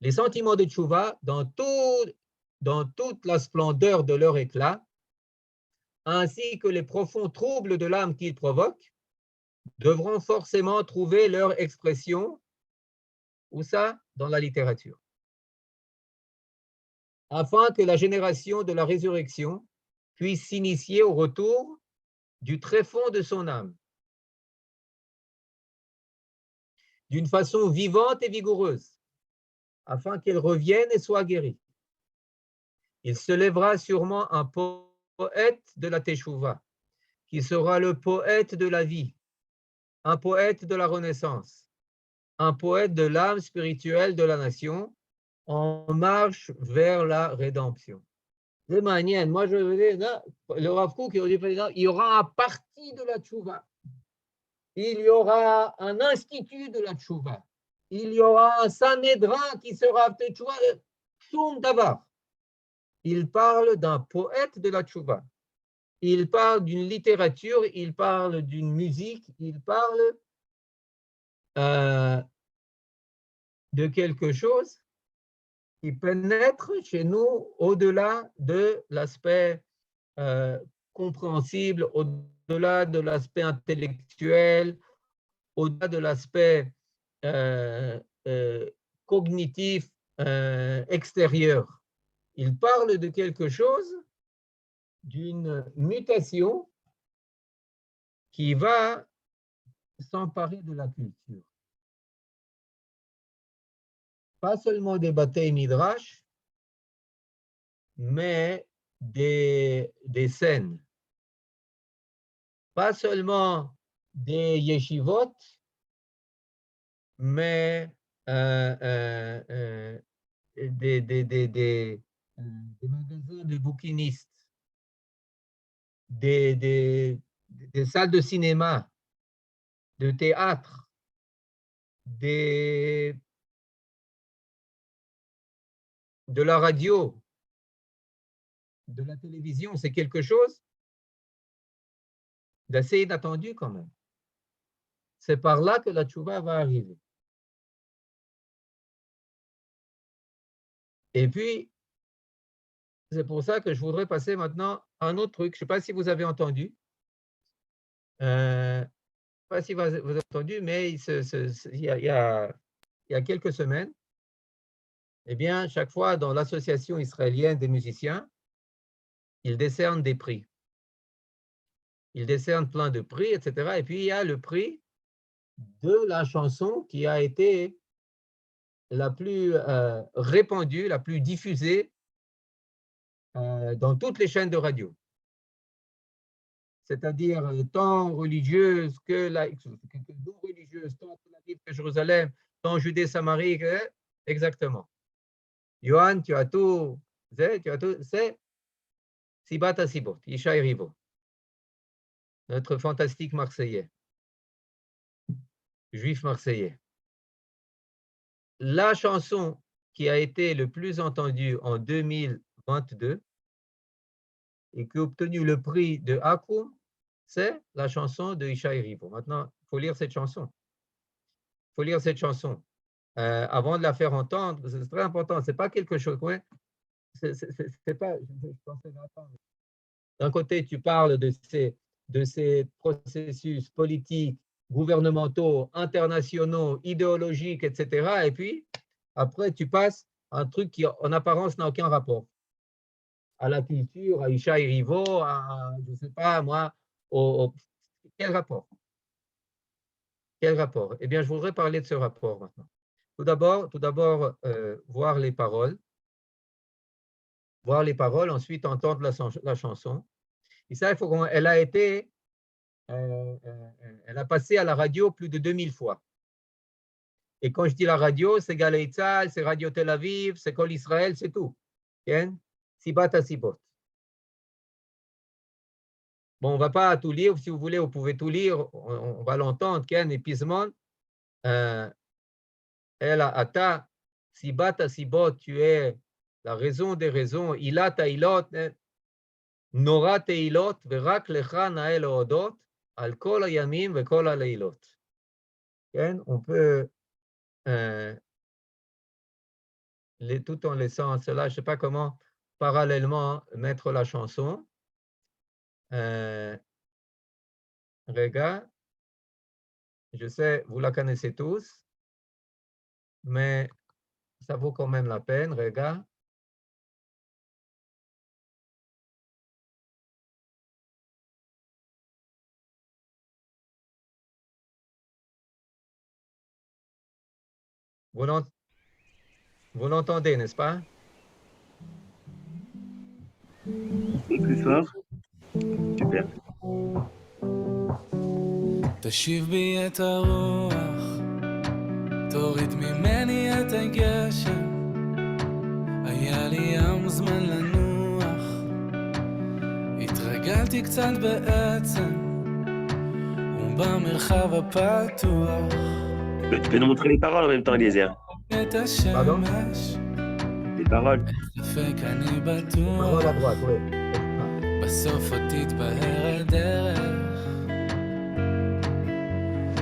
Les sentiments de Tchouva, dans toute la splendeur de leur éclat, ainsi que les profonds troubles de l'âme qu'ils provoquent, devront forcément trouver leur expression, où ça? Dans la littérature. Afin que la génération de la résurrection puisse s'initier au retour du tréfonds de son âme, d'une façon vivante et vigoureuse, afin qu'elle revienne et soit guérie. Il se lèvera sûrement un poète de la Teshuvah, qui sera le poète de la vie, un poète de la Renaissance, un poète de l'âme spirituelle de la nation, en marche vers la rédemption. C'est magnifique. Moi, je veux dire, le Rav Kook, il y aura un parti de la Teshuvah. Il y aura un institut de la Teshuvah. Il y aura un Sanhédrin qui sera Teshuvah, Shum Davar. Il parle d'un poète de la Teshuvah. Il parle d'une littérature, il parle d'une musique, il parle de quelque chose qui pénètre chez nous au-delà de l'aspect compréhensible, au-delà de l'aspect intellectuel, au-delà de l'aspect cognitif extérieur. Il parle de quelque chose, d'une mutation qui va s'emparer de la culture. Pas seulement des batailles midrash, mais des scènes. Pas seulement des yeshivot, mais des magasins de bouquinistes, des salles de cinéma, de théâtre, de la radio, de la télévision. C'est quelque chose d'assez inattendu quand même. C'est par là que la tchouva va arriver. Et puis, c'est pour ça que je voudrais passer maintenant à un autre truc. Je ne sais pas si vous avez entendu. Je ne sais pas si vous avez entendu, mais il y a quelques semaines, eh bien, chaque fois dans l'association israélienne des musiciens, ils décernent des prix. Ils décernent plein de prix, etc. Et puis, il y a le prix de la chanson qui a été la plus répandue, la plus diffusée dans toutes les chaînes de radio. C'est-à-dire tant religieuse que non religieuse, tant Tel Aviv que Jérusalem, tant Judée, Samarie, exactement. Johan, tu as tout, c'est Sibat Asibot, Yishai Rivo, notre fantastique Marseillais, juif marseillais. La chanson qui a été le plus entendue en 2022 et qui a obtenu le prix de Hakoum, c'est la chanson de Yishai Rivo. Maintenant, il faut lire cette chanson. Il faut lire cette chanson. Avant de la faire entendre, c'est très important. Ce n'est pas quelque chose. Ouais, c'est pas. Je pensais attendre. D'un côté, tu parles de ces processus politiques, gouvernementaux, internationaux, idéologiques, etc. Et puis, après, tu passes à un truc qui, en apparence, n'a aucun rapport à la culture, à Yishai Rivo, à, je ne sais pas, moi, quel rapport? Quel rapport? Eh bien, je voudrais parler de ce rapport maintenant. Tout d'abord, voir les paroles. Voir les paroles, ensuite entendre la chanson. Et ça, elle a été, elle a passé à la radio plus de 2000 fois. Et quand je dis la radio, c'est Galei Tzahal, c'est Radio Tel Aviv, c'est Kol Israël, c'est tout. Sibat Asibot. Bon, on ne va pas tout lire. Si vous voulez, vous pouvez tout lire. On va l'entendre. Ken et Pismon. Elle a ata, Sibat Asibot, tu es la raison des raisons. Ilat Ailot, Nora Teilot, Verak Lecha Nael Odot, Al Kol Hayamim ve Kol Haleilot. On peut, tout en laissant cela, je ne sais pas comment parallèlement mettre la chanson. Regarde. Je sais, vous la connaissez tous, mais ça vaut quand même la peine, regarde. Vous l'entendez, n'est-ce pas? Plus fort. Super. תשיב בי את הרוח, תוריד ממני את הגשם, היה לי ים זמן לנוח, התרגלתי קצת בעצם, ובמרחב הפתוח, Tu peux nous montrer les paroles en même temps, Eliezer. את השמש, Les paroles. דפק אני Parole בטוח, à droite, oui. בסוף עוד תתבהר הדרך,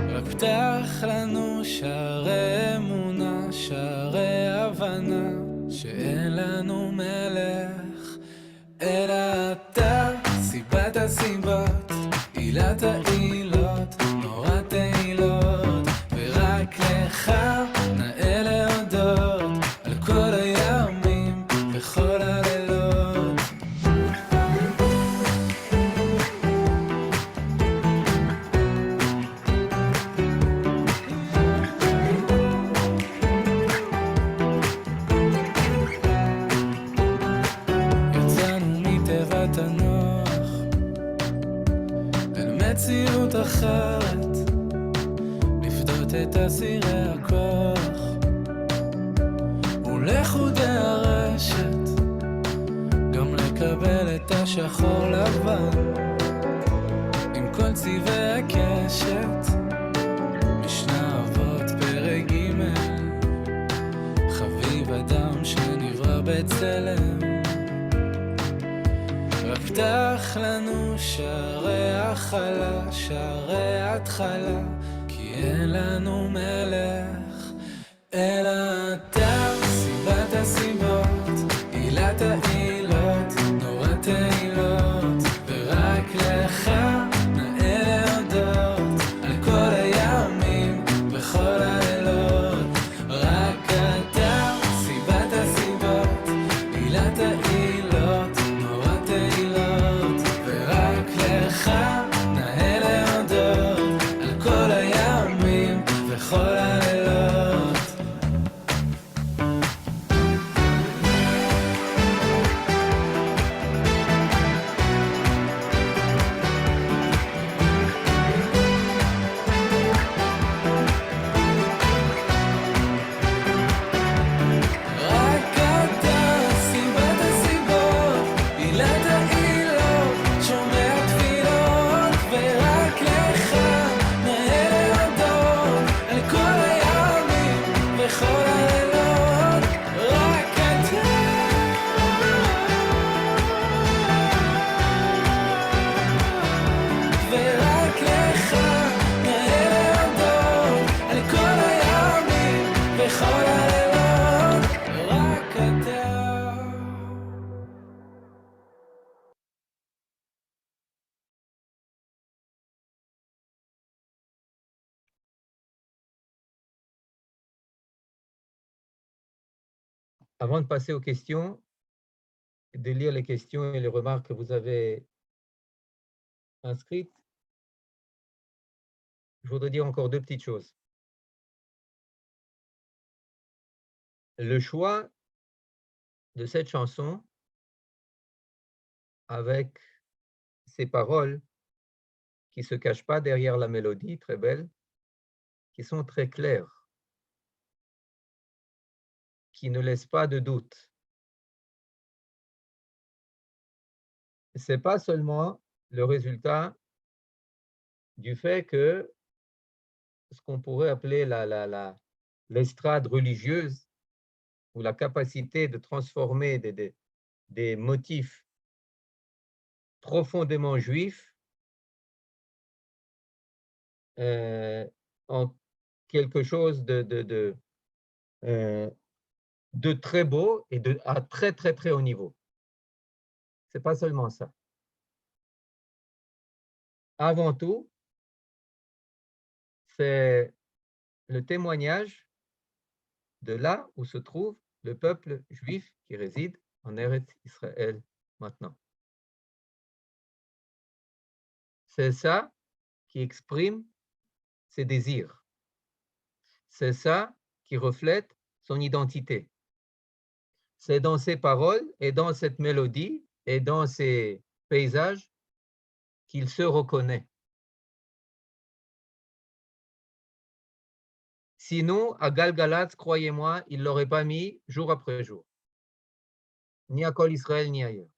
רק פתח לנו שערי אמונה, שערי הבנה, שאין לנו מלך, אלא אתה, סיבת הסיבות, עילת העילות, נורת העילות, ורק לך נאה להודות, על כל הימים וכל הלילות. יצאנו מתיבת הנוח אל מציאות אחרת, לפדות את אסירי הכוח ולחודי הרשת, גם לקבל את השחור לבן עם כל צבעי הקשת. משנה אבות פרק ג', חביב אדם שנברא בצלם, רק פתח לנו שערי החלה, שערי התחלה, כי אין לנו מלך אלא אתה, סיבת הסיבות, עילת העילות, נורת העילות, ורק לך נאה להודות, על כל הימים וכל הלילות. רק אתה, סיבת הסיבות, עילת העילות, נורת העילות, ורק לך נאה להודות, על כל הימים וכל הלילות. רק אתה, סיבת הסיבות, עילת העילות, שומע תפילות, ורק לך נאה להודות, על כל הימים וכל הלילות. רק אתה, ורק לך נאה להודות, על כל הימים וכל הלילות. רק אתה. Avant de passer aux questions, de lire les questions et les remarques que vous avez inscrites, je voudrais dire encore deux petites choses. Le choix de cette chanson avec ces paroles qui ne se cachent pas derrière la mélodie très belle, qui sont très claires, qui ne laissent pas de doute. Ce n'est pas seulement le résultat du fait que ce qu'on pourrait appeler l'estrade religieuse ou la capacité de transformer des motifs profondément juifs en quelque chose de très beau et à très, très, très haut niveau. Ce n'est pas seulement ça. Avant tout, c'est le témoignage de là où se trouve le peuple juif qui réside en Eretz Israël maintenant. C'est ça qui exprime ses désirs. C'est ça qui reflète son identité. C'est dans ses paroles et dans cette mélodie et dans ces paysages qu'il se reconnaît. Sinon, à Galgalatz, croyez-moi, il ne l'aurait pas mis jour après jour. Ni à Kol Israël, ni ailleurs.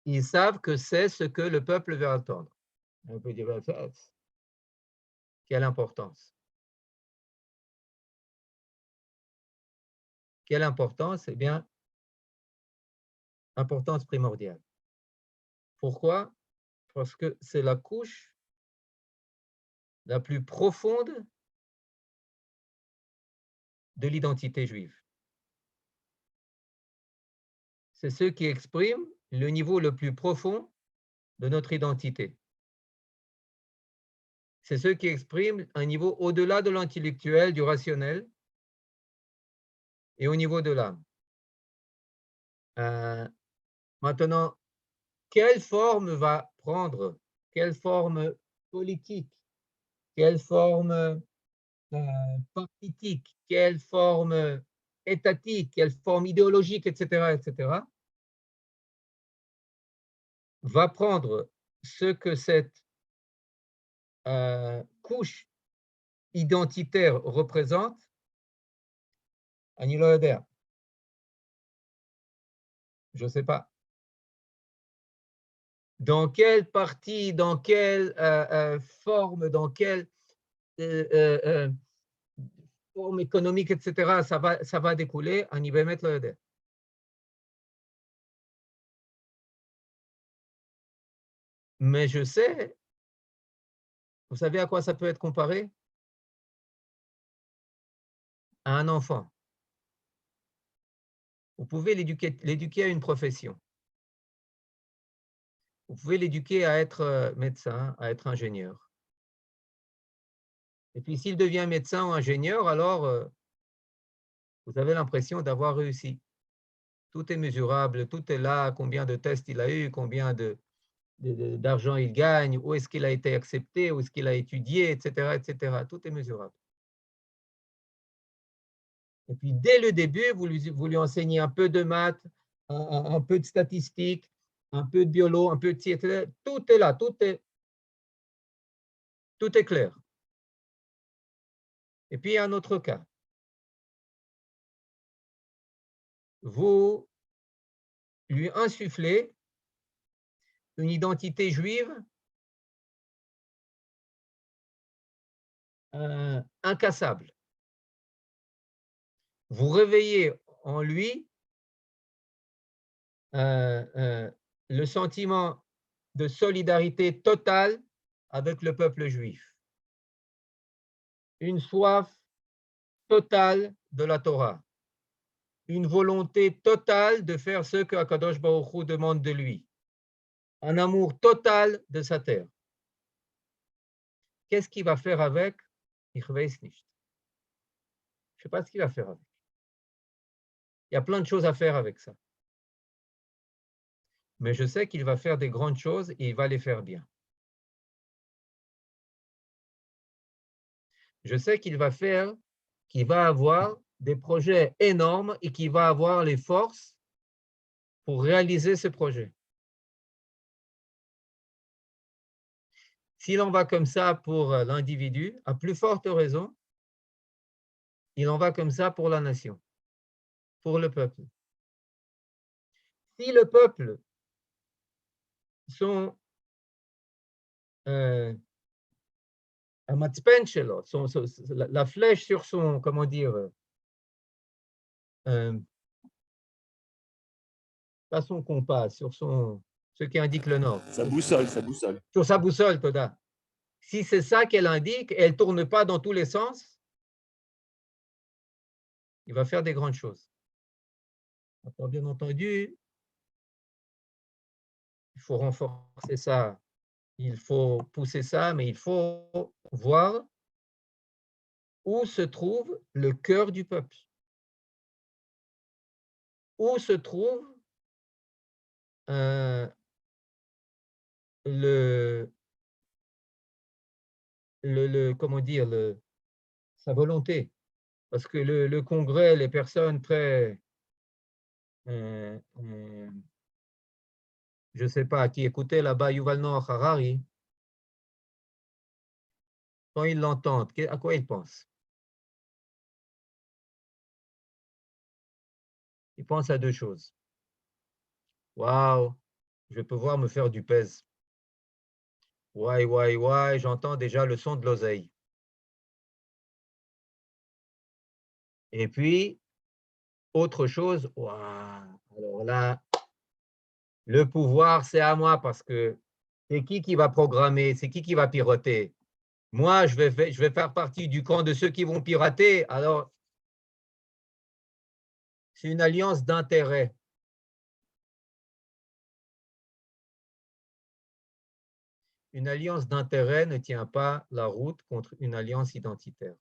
Ils savent que c'est ce que le peuple veut entendre. On peut dire, quelle importance. Quelle importance? Eh bien, importance primordiale. Pourquoi? Parce que c'est la couche la plus profonde de l'identité juive. C'est ce qui exprime le niveau le plus profond de notre identité. C'est ce qui exprime un niveau au-delà de l'intellectuel, du rationnel, et au niveau de l'âme. Maintenant, quelle forme va prendre, quelle forme politique, quelle forme politique, quelle forme étatique, quelle forme idéologique, etc., va prendre ce que cette couche identitaire représente, אני לא יודע. Je ne sais pas. Dans quelle partie, dans quelle forme, dans quelle forme économique, etc., ça va découler, אני באמת לא יודע. Mais je sais, vous savez à quoi ça peut être comparé? À un enfant. Vous pouvez l'éduquer à une profession. Vous pouvez l'éduquer à être médecin, à être ingénieur. Et puis, s'il devient médecin ou ingénieur, alors vous avez l'impression d'avoir réussi. Tout est mesurable, tout est là, combien de tests il a eu, combien d'argent il gagne, où est-ce qu'il a été accepté, où est-ce qu'il a étudié, etc., etc. Tout est mesurable. Et puis, dès le début, vous lui enseignez un peu de maths, un peu de statistiques, un peu de biolo, un peu de etc. Tout est là, tout est clair. Et puis, un autre cas. Vous lui insufflez une identité juive incassable. Vous réveillez en lui le sentiment de solidarité totale avec le peuple juif. Une soif totale de la Torah. Une volonté totale de faire ce que Akadosh Baruch Hu demande de lui. Un amour total de sa terre. Qu'est-ce qu'il va faire avec? Ich weiß nicht. Je ne sais pas ce qu'il va faire avec. Il y a plein de choses à faire avec ça. Mais je sais qu'il va faire des grandes choses et il va les faire bien. Je sais qu'il va avoir des projets énormes et qu'il va avoir les forces pour réaliser ce projet. S'il en va comme ça pour l'individu, à plus forte raison, il en va comme ça pour la nation, pour le peuple. Si le peuple, la flèche sur son, comment dire, pas son compas, sur ce qui indique le nord. Sa boussole, sa boussole. Sur sa boussole, Toda. Si c'est ça qu'elle indique, elle ne tourne pas dans tous les sens, il va faire des grandes choses. Alors, bien entendu, il faut renforcer ça, il faut pousser ça, mais il faut voir où se trouve le cœur du peuple? Où se trouve euh, le, comment dire, sa volonté? Parce que le Congrès, les personnes très, je ne sais pas, qui écoutaient là-bas Yuval Noah Harari, quand ils l'entendent, à quoi ils pensent? Ils pensent à deux choses. Waouh, je vais pouvoir me faire du pèse. Ouais, j'entends déjà le son de l'oseille. Et puis, autre chose, waouh, alors là, le pouvoir, c'est à moi parce que c'est qui va programmer, c'est qui va piloter. Moi, je vais faire partie du camp de ceux qui vont pirater. Alors, c'est une alliance d'intérêts. Une alliance d'intérêts ne tient pas la route contre une alliance identitaire.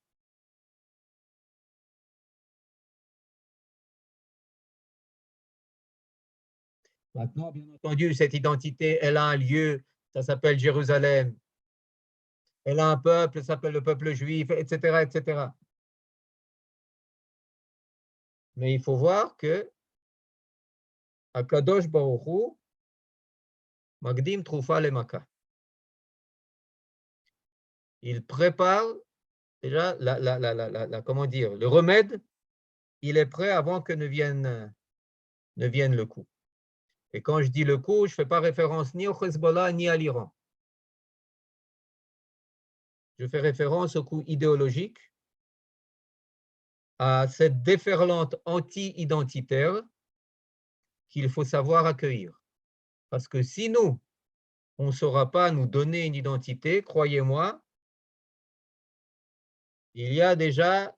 Maintenant, bien entendu, cette identité, elle a un lieu, ça s'appelle Jérusalem. Elle a un peuple, ça s'appelle le peuple juif, etc., etc. Mais il faut voir que Akadosh Baruch Hu, Magdim Troufa Lemaka. Il prépare déjà comment dire, le remède, il est prêt avant que ne vienne le coup. Et quand je dis le coup, je ne fais pas référence ni au Hezbollah ni à l'Iran. Je fais référence au coup idéologique, à cette déferlante anti-identitaire qu'il faut savoir accueillir. Parce que si nous, on ne saura pas nous donner une identité, croyez-moi, il y a déjà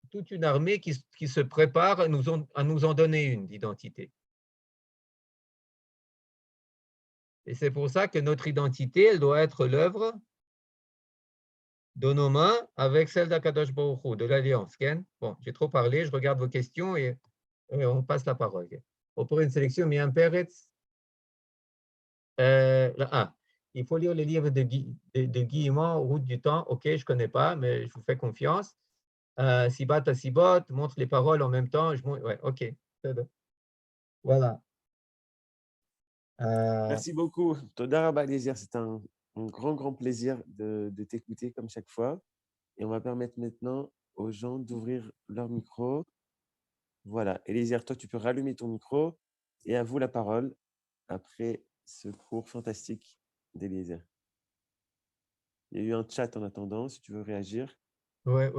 toute une armée qui se prépare à nous en donner une d'identité. Et c'est pour ça que notre identité, elle doit être l'œuvre de nos mains avec celle d'Akadosh Baruch Hu, de l'Alliance. Bon, j'ai trop parlé, je regarde vos questions et on passe la parole. Pour une sélection, Miam Peretz. Il faut lire les livres de Guillemot, Route du temps. OK, je ne connais pas, mais je vous fais confiance. Sibat à Sibot, montre les paroles en même temps. Ouais, OK. Voilà. Merci beaucoup. Toda Rabba Eliezer, c'est un grand plaisir de t'écouter comme chaque fois. Et on va permettre maintenant aux gens d'ouvrir leur micro. Voilà. Eliezer, toi, tu peux rallumer ton micro. Et à vous la parole après ce cours fantastique d'Eliezer. Il y a eu un chat en attendant, si tu veux réagir. Ouais.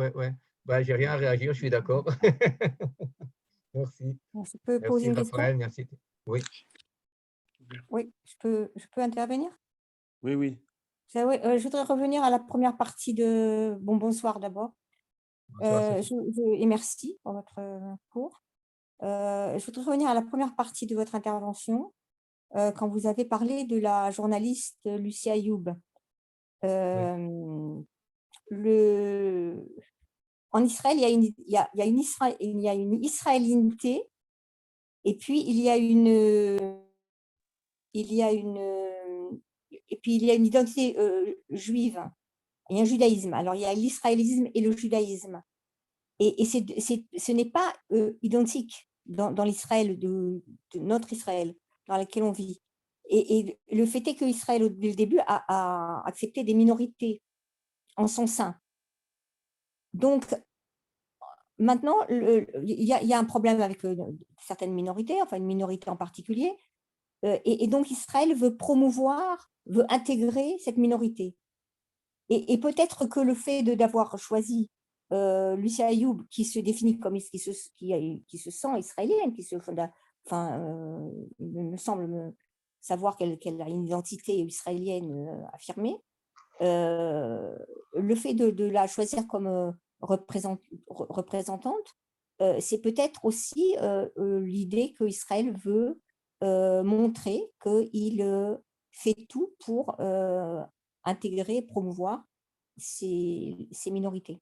Bah, j'ai rien à réagir, je suis d'accord. Merci. Je peux poser une question? Raphaël, merci. Oui. Oui, je peux intervenir? Oui. Je voudrais revenir à la première partie de... bonsoir d'abord. Bonsoir, Sophie. Et merci pour votre cours. Je voudrais revenir à la première partie de votre intervention, quand vous avez parlé de la journaliste Lucia Ayoub. En Israël, il y a une israélinité, et puis il y a une identité juive et un judaïsme. Alors, il y a l'israélisme et le judaïsme. Et ce n'est pas identique dans l'Israël, de notre Israël, dans lequel on vit. Et le fait est qu'Israël, dès le début, a accepté des minorités en son sein. Donc, maintenant, il y a un problème avec certaines minorités, enfin une minorité en particulier, et donc Israël veut intégrer cette minorité. Et peut-être que le fait d'avoir choisi Lucia Ayoub, qui se définit comme qui se sent israélienne, il me semble savoir qu'elle a une identité israélienne affirmée, le fait de la choisir comme représentante, c'est peut-être aussi l'idée qu'Israël veut montrer qu'il fait tout pour intégrer, promouvoir ces minorités.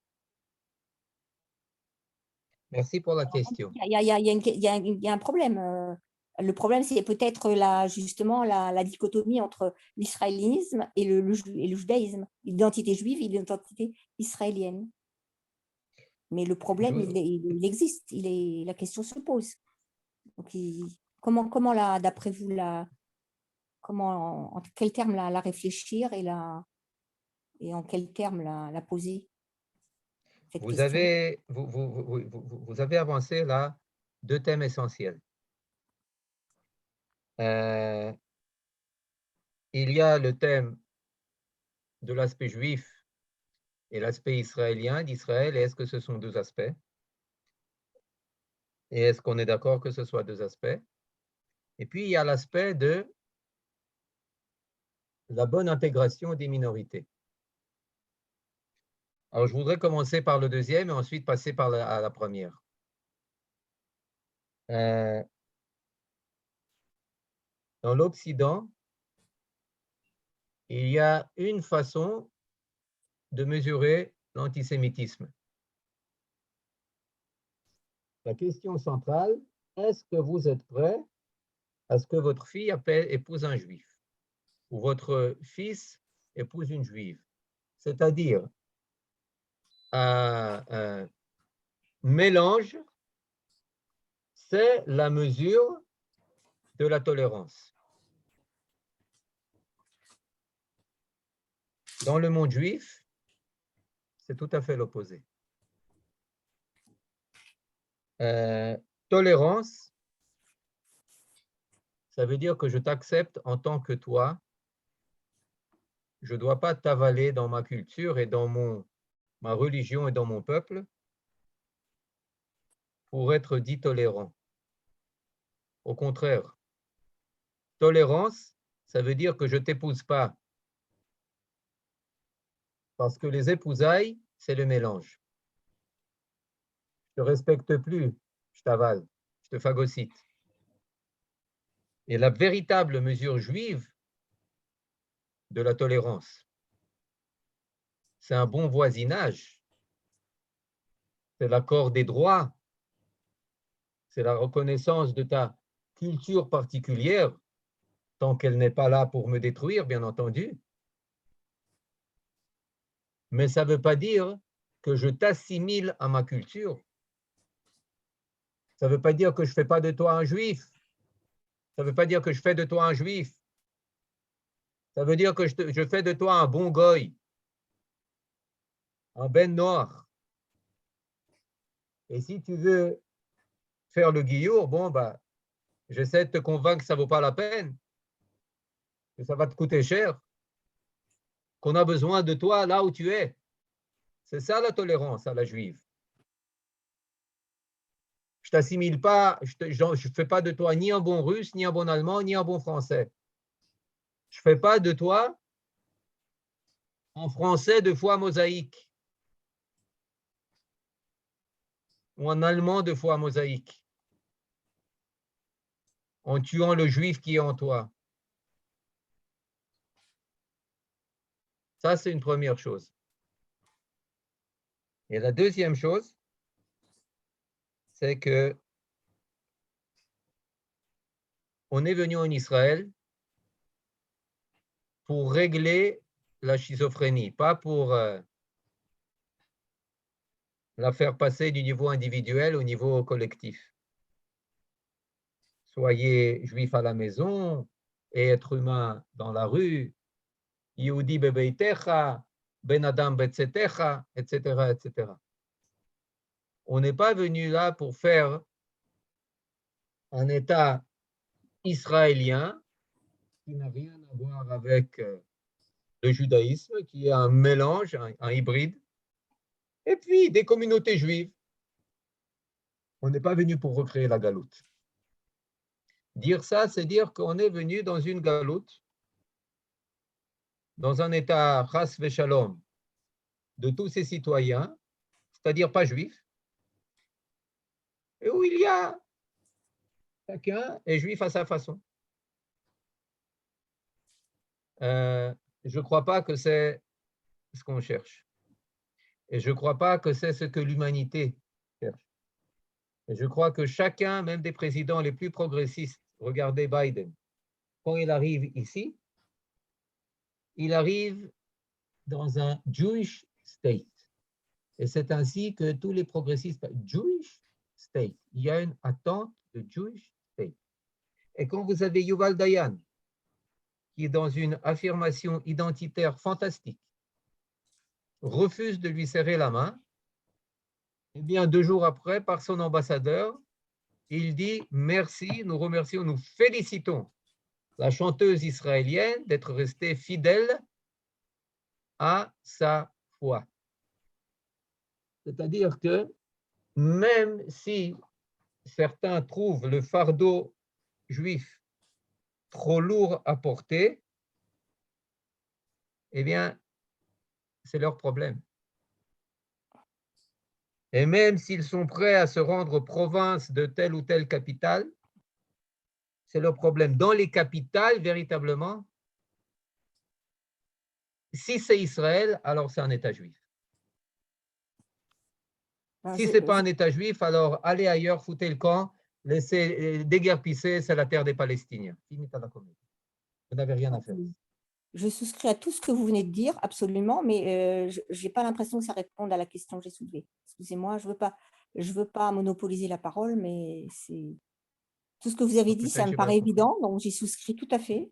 Merci pour la question. Il y a un problème. Le problème, c'est peut-être justement la dichotomie entre l'israélisme et le judaïsme, l'identité juive et l'identité israélienne. Mais le problème, il existe, la question se pose. Donc, comment d'après vous, en quels termes la réfléchir et en quels termes la poser, cette Vous question. avez avancé là 2 thèmes essentiels. Il y a le thème de l'aspect juif et l'aspect israélien d'Israël. Et est-ce que ce sont 2 aspects? Et est-ce qu'on est d'accord que ce soit 2 aspects? Et puis, il y a l'aspect de la bonne intégration des minorités. Alors, je voudrais commencer par le deuxième et ensuite passer à la première. Dans l'Occident, il y a une façon de mesurer l'antisémitisme. La question centrale, est-ce que vous êtes prêt à ce que votre fille épouse un juif ou votre fils épouse une juive? C'est-à-dire un mélange, c'est la mesure de la tolérance. Dans le monde juif, c'est tout à fait l'opposé. Tolérance, ça veut dire que je t'accepte en tant que toi. Je ne dois pas t'avaler dans ma culture et dans ma religion et dans mon peuple pour être dit tolérant. Au contraire, tolérance, ça veut dire que je ne t'épouse pas parce que les épousailles, c'est le mélange. Je ne te respecte plus, je t'avale, je te phagocyte. Et la véritable mesure juive de la tolérance, c'est un bon voisinage, c'est l'accord des droits, c'est la reconnaissance de ta culture particulière, tant qu'elle n'est pas là pour me détruire, bien entendu. Mais ça ne veut pas dire que je t'assimile à ma culture. Ça ne veut pas dire que je ne fais pas de toi un juif. Ça ne veut pas dire que je fais de toi un juif. Ça veut dire que je fais de toi un bon goy, un ben noir. Et si tu veux faire le guillour, bon, bah, j'essaie de te convaincre que ça ne vaut pas la peine, que ça va te coûter cher, qu'on a besoin de toi là où tu es. C'est ça la tolérance à la juive. Je t'assimile pas, je fais pas de toi ni un bon russe, ni un bon allemand, ni un bon français. Je fais pas de toi en français 2 fois mosaïque ou en allemand 2 fois mosaïque, en tuant le juif qui est en toi. Ça, c'est une première chose. Et la deuxième chose, c'est que on est venu en Israël pour régler la schizophrénie, pas pour la faire passer du niveau individuel au niveau collectif. Soyez juif à la maison et être humain dans la rue, Yehudi bebeitecha, ben adam betzetecha, etc., etc. On n'est pas venu là pour faire un État israélien qui n'a rien à voir avec le judaïsme, qui est un mélange, un hybride, et puis des communautés juives. On n'est pas venu pour recréer la galoute. Dire ça, c'est dire qu'on est venu dans une galoute, dans un État chas v'shalom de tous ses citoyens, c'est-à-dire pas juifs, et où il y a chacun est juif à sa façon. Je ne crois pas que c'est ce qu'on cherche. Et je ne crois pas que c'est ce que l'humanité cherche. Et je crois que chacun, même des présidents les plus progressistes, regardez Biden, quand il arrive ici, il arrive dans un Jewish state. Et c'est ainsi que tous les progressistes, Jewish state, il y a une attente de Jewish state. Et quand vous avez Yuval Dayan, qui est dans une affirmation identitaire fantastique, refuse de lui serrer la main, eh bien 2 jours après, par son ambassadeur, il dit merci, nous remercions, nous félicitons la chanteuse israélienne d'être restée fidèle à sa foi. C'est-à-dire que même si certains trouvent le fardeau juif trop lourd à porter, eh bien, c'est leur problème. Et même s'ils sont prêts à se rendre province de telle ou telle capitale, c'est leur problème. Dans les capitales, véritablement, si c'est Israël, alors c'est un État juif. Si ce n'est pas un État juif, alors allez ailleurs, foutez le camp, laissez déguerpisser, c'est la terre des Palestiniens. Finita la comédie. Vous n'avez rien à faire. Je souscris à tout ce que vous venez de dire, absolument, mais je n'ai pas l'impression que ça réponde à la question que j'ai soulevée. Excusez-moi, je veux pas monopoliser la parole, mais c'est tout ce que vous avez dit, ça me paraît évident, donc j'y souscris tout à fait,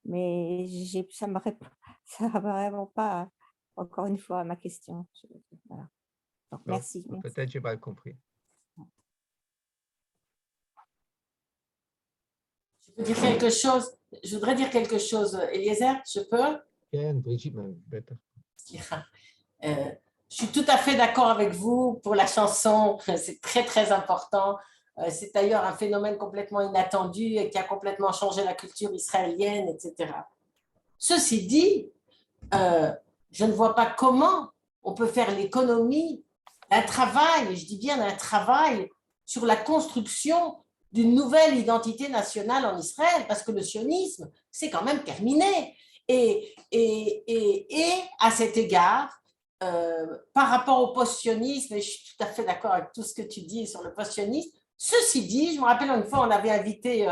mais ça ne va vraiment pas, encore une fois, à ma question. Voilà. Donc, merci. Peut-être que je n'ai pas compris. Je voudrais dire quelque chose, Eliezer, je peux? Brigitte, je suis tout à fait d'accord avec vous pour la chanson, c'est très très important. C'est d'ailleurs un phénomène complètement inattendu et qui a complètement changé la culture israélienne, etc. Ceci dit, je ne vois pas comment on peut faire l'économie d'un travail, et je dis bien d'un travail, sur la construction d'une nouvelle identité nationale en Israël, parce que le sionisme, c'est quand même terminé. Et à cet égard, par rapport au post-sionisme, et je suis tout à fait d'accord avec tout ce que tu dis sur le post-sionisme, ceci dit, je me rappelle une fois, on avait invité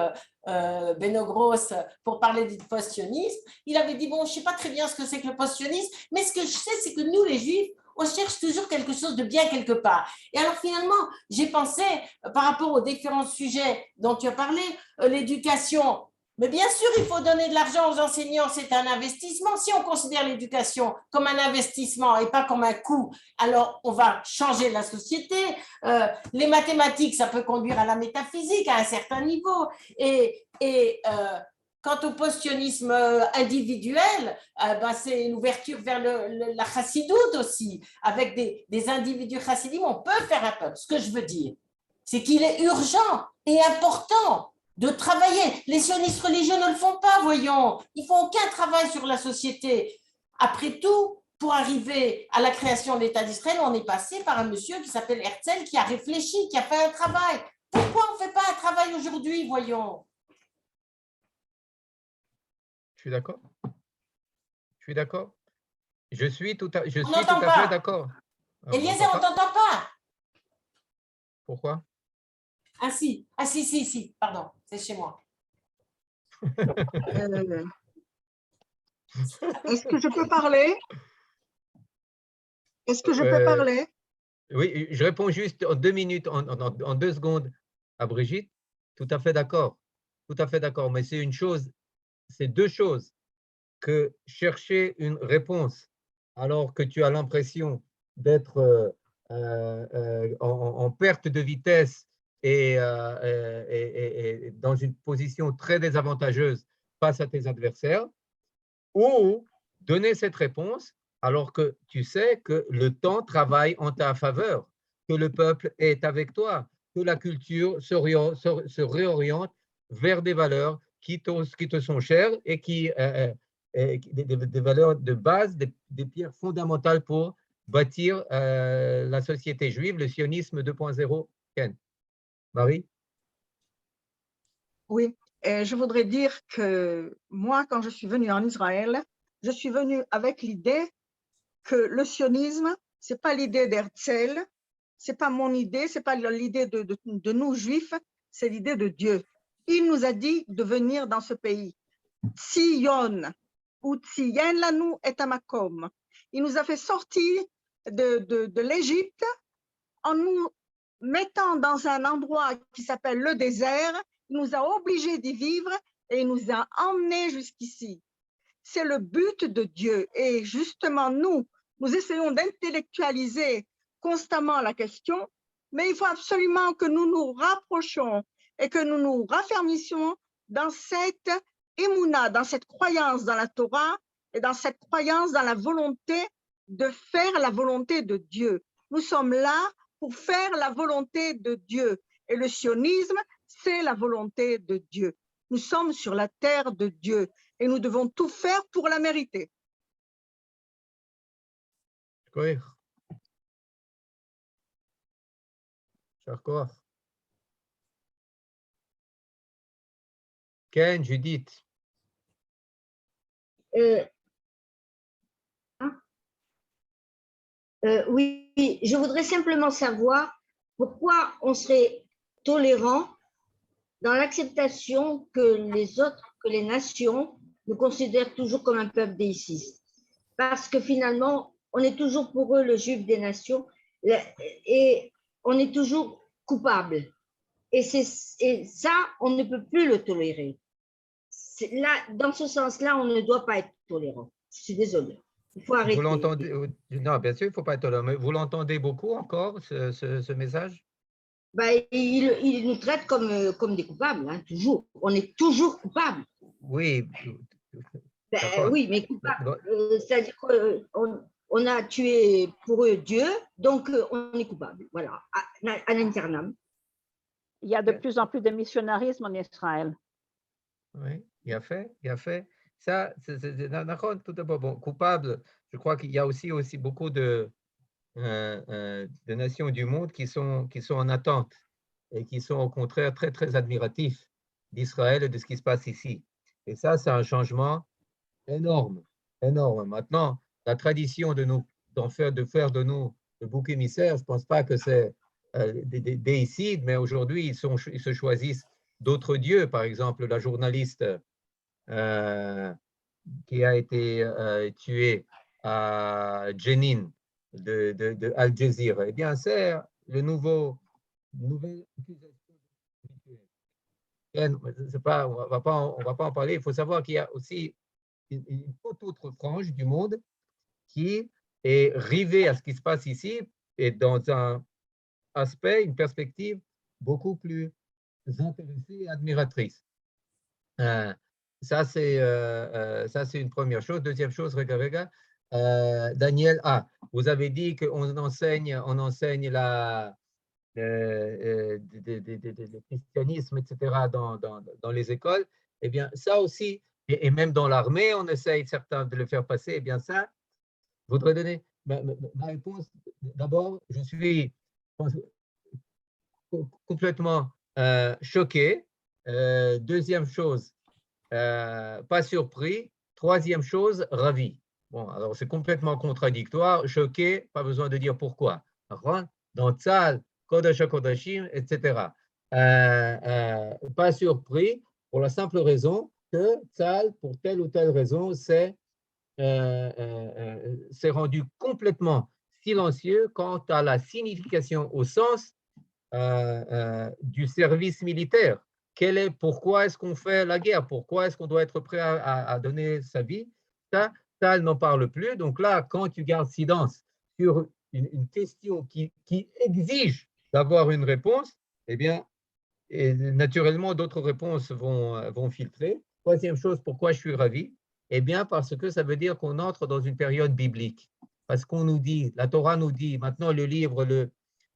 Beno Gross pour parler du post-sionisme, il avait dit, bon, je ne sais pas très bien ce que c'est que le post-sionisme, mais ce que je sais, c'est que nous, les Juifs, on cherche toujours quelque chose de bien quelque part. Et alors finalement, j'ai pensé, par rapport aux différents sujets dont tu as parlé, l'éducation, mais bien sûr, il faut donner de l'argent aux enseignants, c'est un investissement. Si on considère l'éducation comme un investissement et pas comme un coût, alors on va changer la société. Les mathématiques, ça peut conduire à la métaphysique à un certain niveau. Quant au post-sionisme individuel, c'est une ouverture vers la chassidoute aussi. Avec des individus chassidim, on peut faire un peuple. Ce que je veux dire, c'est qu'il est urgent et important de travailler. Les sionistes religieux ne le font pas, voyons. Ils ne font aucun travail sur la société. Après tout, pour arriver à la création de l'État d'Israël, on est passé par un monsieur qui s'appelle Herzl, qui a réfléchi, qui a fait un travail. Pourquoi on ne fait pas un travail aujourd'hui, voyons? Je suis d'accord. Je suis d'accord. Je suis tout à fait d'accord. Eliezer, on ne t'entend pas. Pourquoi? Ah si, pardon, c'est chez moi. Est-ce que je peux parler? Est-ce que je peux parler? Oui, je réponds juste en 2 minutes, en 2 secondes à Brigitte. Tout à fait d'accord. Tout à fait d'accord. Mais c'est 2 choses. Que chercher une réponse alors que tu as l'impression d'être en perte de vitesse et dans une position très désavantageuse face à tes adversaires, ou donner cette réponse alors que tu sais que le temps travaille en ta faveur, que le peuple est avec toi, que la culture se réoriente vers des valeurs qui te sont chères et qui des valeurs de base, des pierres fondamentales pour bâtir la société juive, le sionisme 2.0. Ken. Marie? Oui, je voudrais dire que moi, quand je suis venue en Israël, je suis venue avec l'idée que le sionisme, ce n'est pas l'idée d'Herzl, ce n'est pas mon idée, ce n'est pas l'idée de nous juifs, c'est l'idée de Dieu. Il nous a dit de venir dans ce pays. Tzion, ou Tziyen lanu et amakom. Il nous a fait sortir de l'Égypte en nous mettant dans un endroit qui s'appelle le désert. Il nous a obligés d'y vivre et il nous a emmenés jusqu'ici. C'est le but de Dieu. Et justement, nous essayons d'intellectualiser constamment la question, mais il faut absolument que nous nous rapprochions et que nous nous raffermissions dans cette émouna, dans cette croyance dans la Torah et dans cette croyance dans la volonté de faire la volonté de Dieu. Nous sommes là pour faire la volonté de Dieu. Et le sionisme, c'est la volonté de Dieu. Nous sommes sur la terre de Dieu et nous devons tout faire pour la mériter. Oui. D'accord. Ken, Judith. Oui, je voudrais simplement savoir pourquoi on serait tolérant dans l'acceptation que les nations nous considèrent toujours comme un peuple déiciste. Parce que finalement, on est toujours pour eux le juif des nations et on est toujours coupable. Et ça, on ne peut plus le tolérer. Là, dans ce sens-là, on ne doit pas être tolérant. Je suis désolée. Il faut arrêter. Vous l'entendez? Non, bien sûr, il ne faut pas être tolérant. Mais vous l'entendez beaucoup encore, ce message? Ben, il nous traite comme des coupables, hein, toujours. On est toujours coupables. Oui. Ben, oui, mais coupables. C'est-à-dire qu'on a tué pour eux Dieu, donc on est coupable. Voilà, à l'internam. Il y a de plus en plus de missionnarisme en Israël. Oui, il a fait. Ça, c'est tout d'abord, bon, coupable. Je crois qu'il y a aussi beaucoup de nations du monde qui sont en attente et qui sont au contraire très, très admiratifs d'Israël et de ce qui se passe ici. Et ça, c'est un changement énorme, énorme. Maintenant, la tradition de faire de nous le bouc émissaire, je ne pense pas que c'est des déicides, mais aujourd'hui, ils se choisissent d'autres dieux. Par exemple, la journaliste qui a été tuée à Jenin de Al Jazeera. Eh bien, c'est le nouvelle accusation. On va pas en parler. Il faut savoir qu'il y a aussi une toute autre frange du monde qui est rivée à ce qui se passe ici et dans un aspect, une perspective beaucoup plus intéressée et admiratrice. Ça, c'est une première chose. Deuxième chose, regarde, Daniel, vous avez dit qu'on enseigne le christianisme, etc., dans les écoles. Eh bien, ça aussi, et même dans l'armée, on essaye certains de le faire passer. Eh bien, ça, je voudrais donner ma réponse. D'abord, je suis complètement choqué. Deuxième chose, pas surpris. Troisième chose, ravi. Bon, alors c'est complètement contradictoire. Choqué, pas besoin de dire pourquoi. Dans Tzal, Kodesh HaKodashim, etc. Pas surpris pour la simple raison que Tzal, pour telle ou telle raison, s'est rendu complètement silencieux quant à la signification au sens du service militaire. Pourquoi est-ce qu'on fait la guerre? Pourquoi est-ce qu'on doit être prêt à donner sa vie? Ça, elle n'en parle plus. Donc là, quand tu gardes silence sur une question qui exige d'avoir une réponse, eh bien, et naturellement, d'autres réponses vont filtrer. Troisième chose, pourquoi je suis ravi? Eh bien, parce que ça veut dire qu'on entre dans une période biblique. Parce qu'on nous dit, la Torah nous dit, maintenant le livre,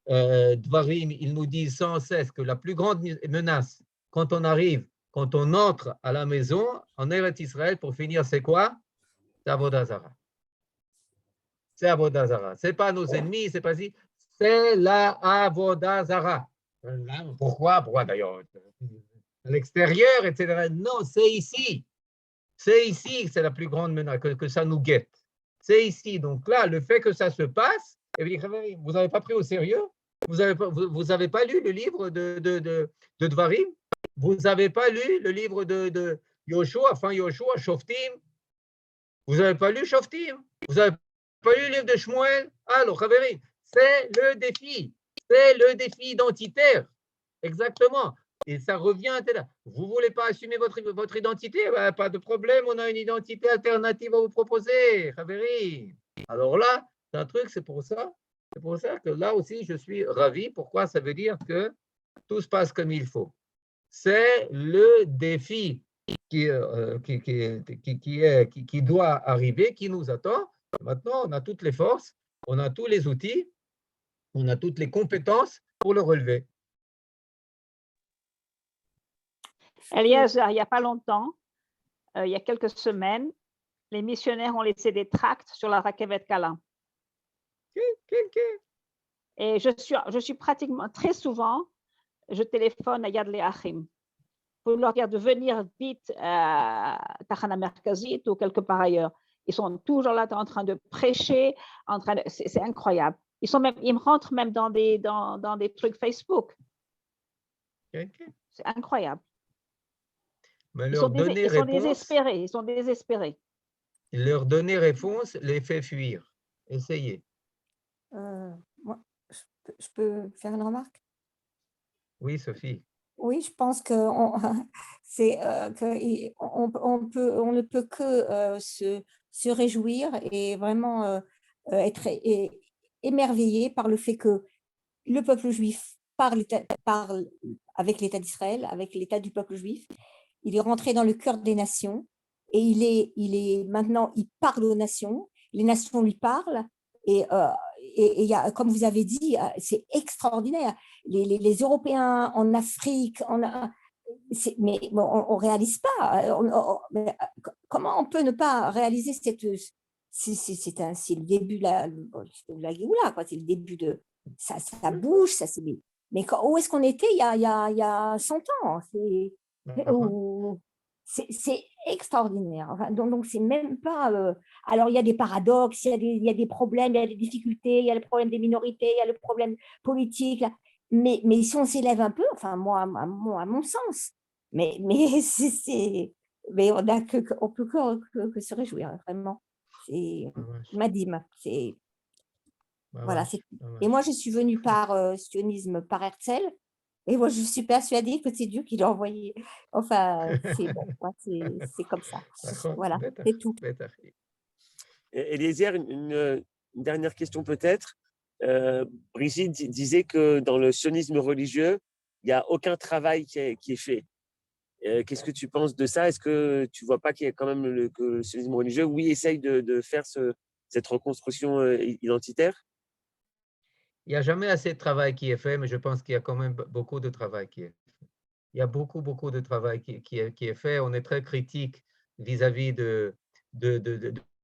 Dvarim, il nous dit sans cesse que la plus grande menace, quand on entre à la maison, en Eretz Israël, pour finir, c'est quoi? C'est Avodah Zarah. C'est Avodah Zarah. Ce n'est pas nos ennemis, c'est pas si. C'est la Avodah Zarah. Pourquoi d'ailleurs? À l'extérieur, etc. Non, c'est ici. C'est ici que c'est la plus grande menace, que ça nous guette. C'est ici. Donc là, le fait que ça se passe, vous n'avez pas pris au sérieux? Vous n'avez pas lu le livre de Dvarim? Vous n'avez pas lu le livre de Yoshua, enfin Yoshua, Shoftim? Vous n'avez pas lu Shoftim? Vous n'avez pas lu le livre de Shmuel? Alors, Khaverim, c'est le défi. C'est le défi identitaire. Exactement. Et ça revient. Vous ne voulez pas assumer votre identité? Ben, pas de problème, on a une identité alternative à vous proposer, Khaverim. Alors là, c'est un truc, c'est pour ça que là aussi, je suis ravi. Pourquoi? Ça veut dire que tout se passe comme il faut. C'est le défi qui doit arriver, qui nous attend. Maintenant, on a toutes les forces, on a tous les outils, on a toutes les compétences pour le relever. Eliezer, il n'y a pas longtemps, il y a quelques semaines, les missionnaires ont laissé des tracts sur la Rakevet Kala. Et je suis pratiquement, très souvent, je téléphone à Yad Le'achim pour leur dire de venir vite à Tachana Merkazit ou quelque part ailleurs. Ils sont toujours là en train de prêcher, c'est incroyable. Ils rentrent même dans des trucs Facebook. C'est incroyable. Mais Ils sont désespérés. Leur donner réponse les fait fuir. Essayez. Moi, je peux faire une remarque? Oui, Sophie. Oui, je pense qu'on ne peut que se réjouir et vraiment être émerveillé par le fait que le peuple juif parle avec l'État d'Israël, avec l'État du peuple juif. Il est rentré dans le cœur des nations et maintenant, il parle aux nations, les nations lui parlent et il y a, comme vous avez dit, c'est extraordinaire. Les Européens en Afrique, mais on ne réalise pas. Comment on peut ne pas réaliser c'est le début de la Géoula, quoi. C'est le début de ça bouge, mais où est-ce qu'on était il y a 100 ans? C'est extraordinaire. Enfin, donc c'est même pas. Alors, il y a des paradoxes, il y a des problèmes, il y a des difficultés, il y a le problème des minorités, il y a le problème politique. Mais si on s'élève un peu, enfin, moi, à mon sens, mais on peut que se réjouir, vraiment. C'est Madime. Voilà. Et moi, je suis venue par sionisme, par Herzl. Et moi, je suis persuadée que c'est Dieu qui l'a envoyé. Enfin, c'est bon, c'est comme ça. Voilà, c'est tout. Eliezer, une dernière question peut-être. Brigitte disait que dans le sionisme religieux, il n'y a aucun travail qui est fait. Qu'est-ce que tu penses de ça? Est-ce que tu ne vois pas qu'il y a quand même que le sionisme religieux, oui, essaye de faire cette reconstruction identitaire? Il n'y a jamais assez de travail qui est fait, mais je pense qu'il y a quand même beaucoup de travail qui est fait. Il y a beaucoup de travail qui est fait. On est très critique vis-à-vis de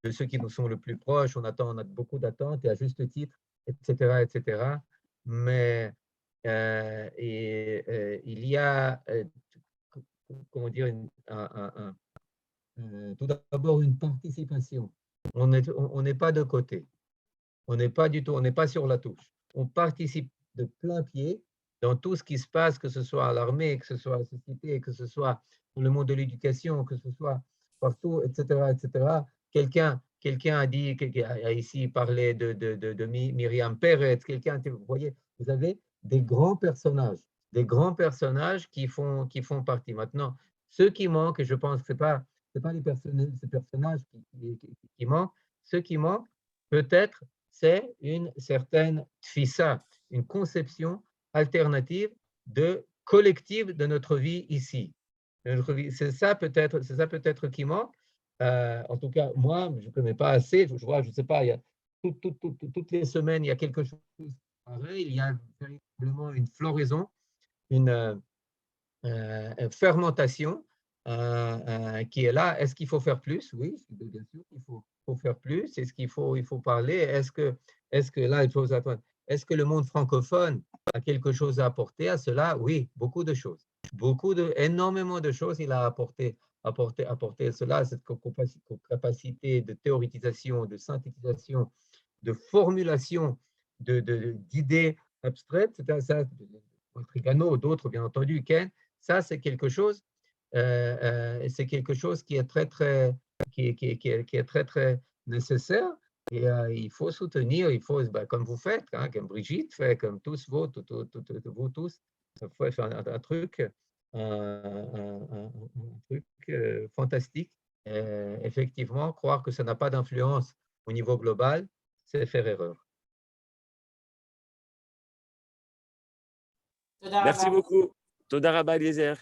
ceux qui nous sont le plus proches. On a beaucoup d'attentes, et à juste titre, etc. Mais il y a, comment dire, tout d'abord une participation. On n'est pas de côté. On n'est pas du tout, on n'est pas sur la touche. On participe de plein pied dans tout ce qui se passe, que ce soit à l'armée, que ce soit à la société, que ce soit dans le monde de l'éducation, que ce soit partout, etc. Quelqu'un a dit, a ici parlé de Myriam Peretz, vous voyez, vous avez des grands personnages qui font partie. Maintenant, ceux qui manquent, et je pense que ce n'est pas ces personnages qui manquent, ceux qui manquent, peut-être, c'est une certaine tfissa, une conception alternative collective de notre vie ici. C'est ça peut-être qui manque. En tout cas, moi, je ne connais pas assez. Je vois, je ne sais pas, il y a toutes les semaines, il y a quelque chose pareil. Il y a véritablement une floraison, une fermentation qui est là. Est-ce qu'il faut faire plus? Oui, bien sûr qu'il faut faire plus. Est-ce qu'il faut parler? Est-ce que là, il faut attendre? Est-ce que le monde francophone a quelque chose à apporter à cela? Oui, beaucoup de choses. Énormément de choses il a apporté apporter cela, cette capacité de théorisation, de synthétisation, de formulation d'idées abstraites, ça, Trigano, d'autres bien entendu, Ken, ça c'est quelque chose qui est très nécessaire. Et il faut soutenir, comme vous faites, hein, comme Brigitte fait, comme tous vous tous, faire un truc fantastique. Effectivement, croire que ça n'a pas d'influence au niveau global, c'est faire erreur. Merci beaucoup. Toda Rabba Eliezer.